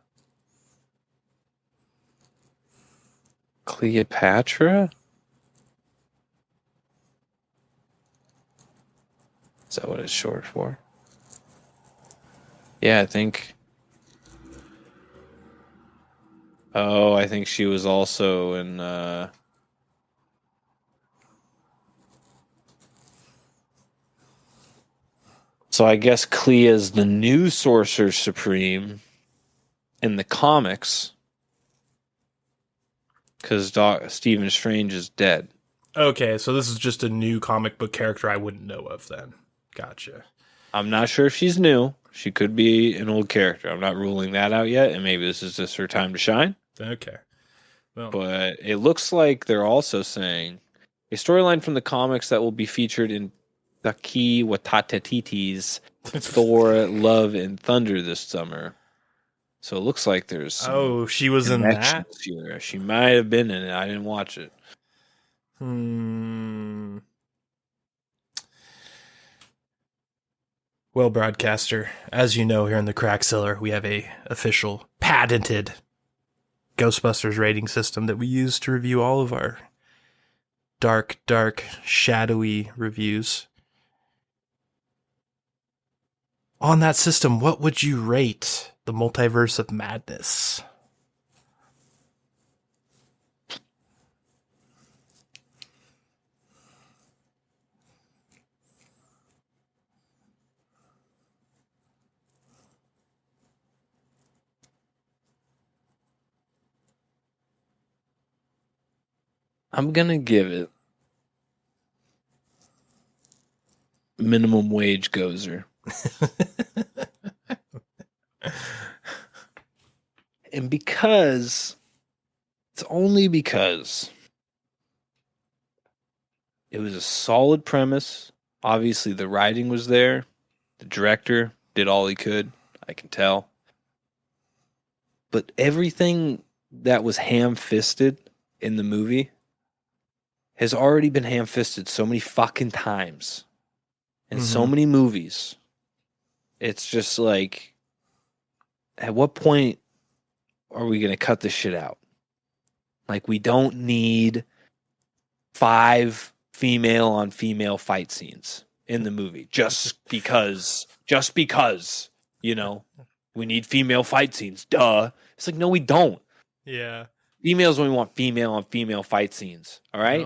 Is that what it's short for? Yeah, I think. Oh, I think she was also in. So I guess Clea's the new Sorcerer Supreme in the comics because Stephen Strange is dead. Okay, so this is just a new comic book character I wouldn't know of then. Gotcha. I'm not sure if she's new. She could be an old character. I'm not ruling that out yet, and maybe this is just her time to shine. Okay. Well, But it looks like they're also saying a storyline from the comics that will be featured in Taika Waititi's Thor: Love and Thunder this summer. So it looks like there's some she was in that? connections here. She might have been in it. I didn't watch it. Well, broadcaster, as you know, here in the Crack Cellar, we have a official patented Ghostbusters rating system that we use to review all of our dark, shadowy reviews. On that system, what would you rate the Multiverse of Madness? I'm gonna give it minimum wage gozer. And it's only because it was a solid premise. Obviously, the writing was there. The director did all he could. I can tell. But everything that was ham-fisted in the movie has already been ham-fisted so many fucking times in so many movies. It's just like, at what point are we going to cut this shit out? Like, we don't need 5 female on female fight scenes in the movie just because, you know, we need female fight scenes. Duh. It's like, no, we don't. Yeah. Females only want female on female fight scenes. All right.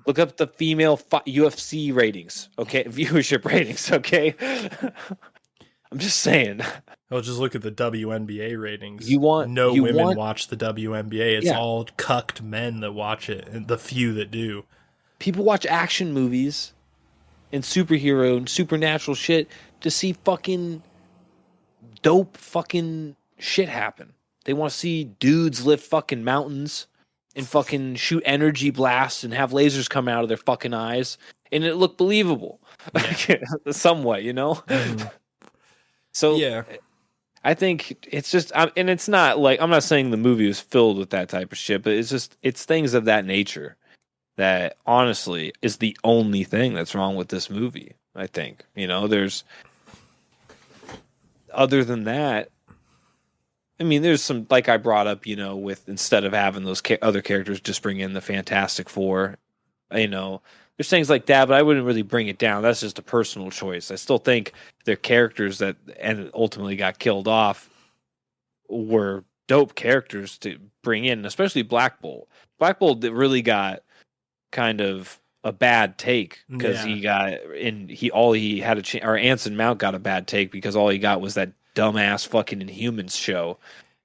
Look up the female UFC ratings. Okay. Viewership ratings. Okay. I'm just saying. I'll just look at the WNBA ratings. Women watch the WNBA. It's all cucked men that watch it, and the few that do. People watch action movies and superhero and supernatural shit to see fucking dope fucking shit happen. They want to see dudes lift fucking mountains and fucking shoot energy blasts and have lasers come out of their fucking eyes, and it looked believable. Yeah. Somewhat, you know? Mm-hmm. So yeah, I think it's just, and it's not like, I'm not saying the movie was filled with that type of shit, but it's things of that nature that honestly is the only thing that's wrong with this movie. I think, you know, other than that, I mean, there's some, like I brought up, you know, with instead of having those other characters, just bring in the Fantastic Four, you know, there's things like that, but I wouldn't really bring it down. That's just a personal choice. I still think their characters that and ultimately got killed off were dope characters to bring in, especially Black Bolt. Black Bolt really got kind of a bad take because he got in. He had or Anson Mount got a bad take because all he got was that dumbass fucking Inhumans show.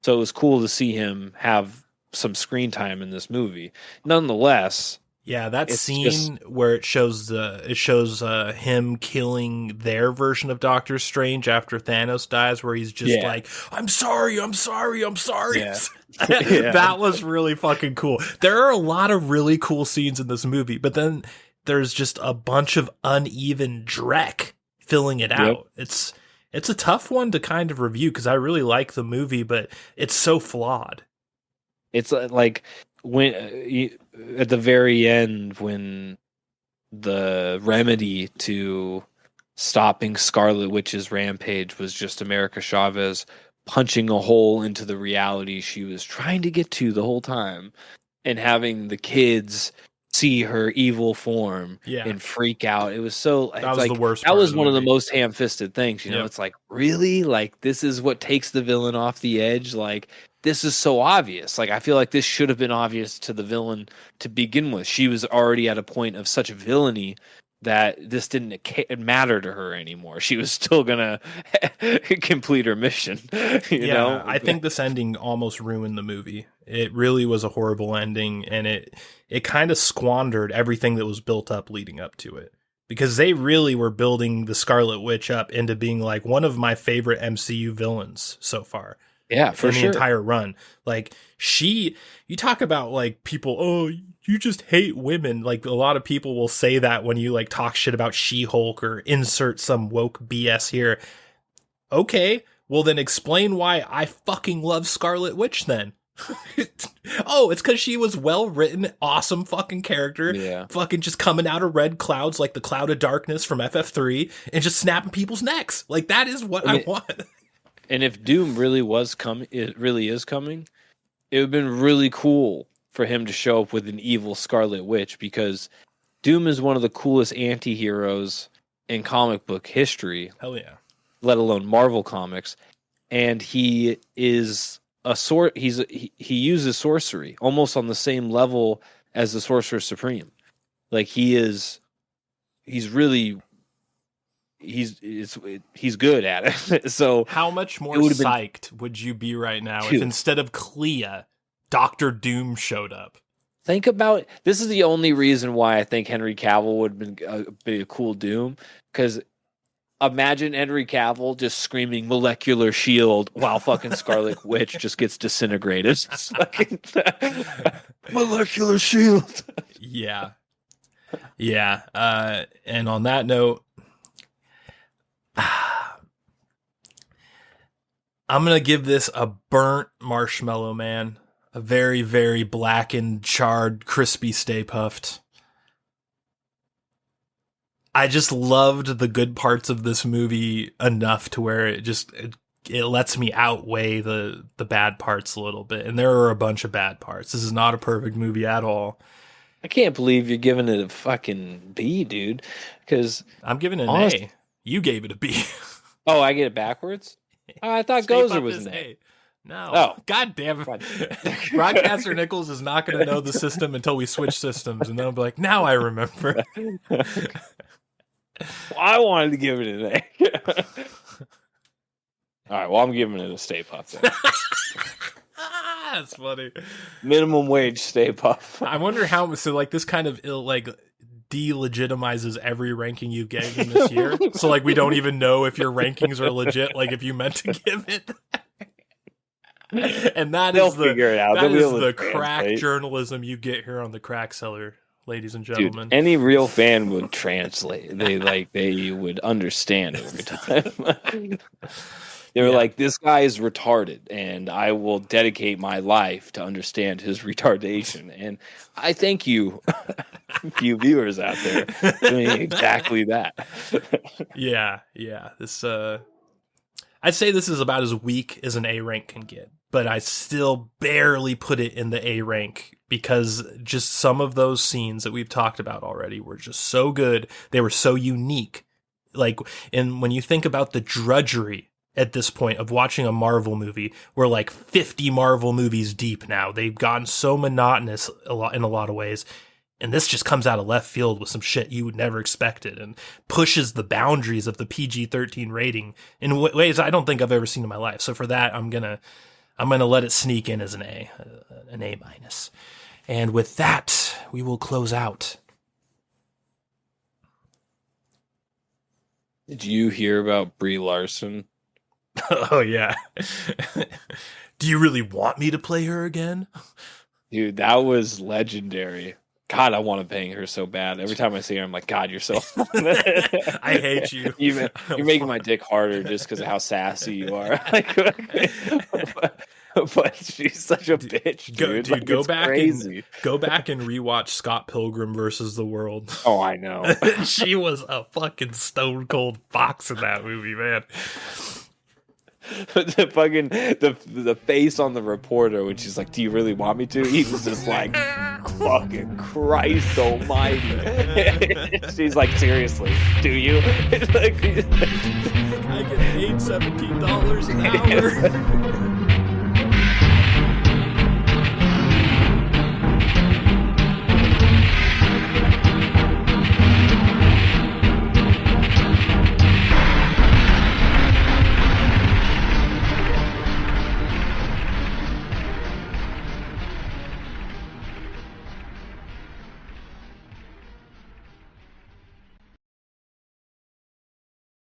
So it was cool to see him have some screen time in this movie. Nonetheless. Yeah, that scene where it shows him killing their version of Doctor Strange after Thanos dies, where he's just like, I'm sorry. Yeah. That was really fucking cool. There are a lot of really cool scenes in this movie, but then there's just a bunch of uneven dreck filling it out. It's a tough one to kind of review because I really like the movie, but it's so flawed. It's like when at the very end when the remedy to stopping Scarlet Witch's rampage was just America Chavez punching a hole into the reality she was trying to get to the whole time, and having the kids see her evil form and freak out. It was so That was like the worst that part was of the one of the movie. most ham-fisted things, you know. It's like, really? Like, this is what takes the villain off the edge? Like, this is so obvious. Like, I feel like this should have been obvious to the villain to begin with. She was already at a point of such villainy that this didn't matter to her anymore. She was still gonna complete her mission. You know? I think this ending almost ruined the movie. It really was a horrible ending, and it kind of squandered everything that was built up leading up to it. Because they really were building the Scarlet Witch up into being like one of my favorite MCU villains so far. Yeah, for the entire run. Like, you talk about like people, oh, you just hate women. Like, a lot of people will say that when you like talk shit about She-Hulk or insert some woke BS here. Okay, well then explain why I fucking love Scarlet Witch then. Oh, it's because she was well written, awesome fucking character. Yeah. Fucking just coming out of red clouds like the Cloud of Darkness from FF3 and just snapping people's necks. Like, that is what I want. And if Doom really was coming, it really is coming, it would have been really cool for him to show up with an evil Scarlet Witch, because Doom is one of the coolest anti-heroes in comic book history. Hell yeah. Let alone Marvel Comics. And he is he uses sorcery almost on the same level as the Sorcerer Supreme. Like, he's good at it. So how much more psyched would you be right now if instead of Clea, Dr. Doom showed up? Think about, this is the only reason why I think Henry Cavill would be a cool Doom, because imagine Henry Cavill just screaming molecular shield while fucking Scarlet Witch just gets disintegrated. Molecular shield. Yeah. And on that note, I'm going to give this a burnt marshmallow, man. A very, very blackened, charred, crispy Stay Puffed. I just loved the good parts of this movie enough to where it lets me outweigh the bad parts a little bit. And there are a bunch of bad parts. This is not a perfect movie at all. I can't believe you're giving it a fucking B, dude. Because I'm giving it an A. You gave it a B. Oh, I get it backwards? Oh, I thought Gozer was an A. No. Oh. God damn it. Broadcaster Nickels is not going to know the system until we switch systems. And then I'll be like, now I remember. I wanted to give it an A. All right, well, I'm giving it a Stay Puft then. That's funny. Minimum wage Stay Puft. I wonder how, so like this kind of delegitimizes every ranking you gave in this year. So like we don't even know if your rankings are legit, like if you meant to give it. And that is the crack journalism you get here on the Crack Cellar, ladies and gentlemen. Dude, any real fan would translate. They would understand every time. They were like, this guy is retarded, and I will dedicate my life to understand his retardation. And I thank you, you viewers out there, doing exactly that. Yeah. This, I'd say this is about as weak as an A rank can get, but I still barely put it in the A rank because just some of those scenes that we've talked about already were just so good. They were so unique. Like, and when you think about the drudgery at this point of watching a Marvel movie, we're like 50 Marvel movies deep now. They've gotten so monotonous in a lot of ways. And this just comes out of left field with some shit you would never expected and pushes the boundaries of the PG-13 rating in ways I don't think I've ever seen in my life. So for that, I'm gonna let it sneak in as an A minus. And with that, we will close out. Did you hear about Brie Larson? Oh, yeah. Do you really want me to play her again? Dude, that was legendary. God, I want to bang her so bad. Every time I see her, I'm like, God, you're so. I hate you. You're making my dick harder just because of how sassy you are. Like, but she's such a bitch, dude. Like, go it's back crazy. and go back and rewatch Scott Pilgrim versus the World. Oh, I know. She was a fucking stone cold fox in that movie, man. The fucking the face on the reporter when she's like, "Do you really want me to?" He was just like, "Fucking Christ Almighty!" She's like, "Seriously, do you?" I get paid $17 an hour.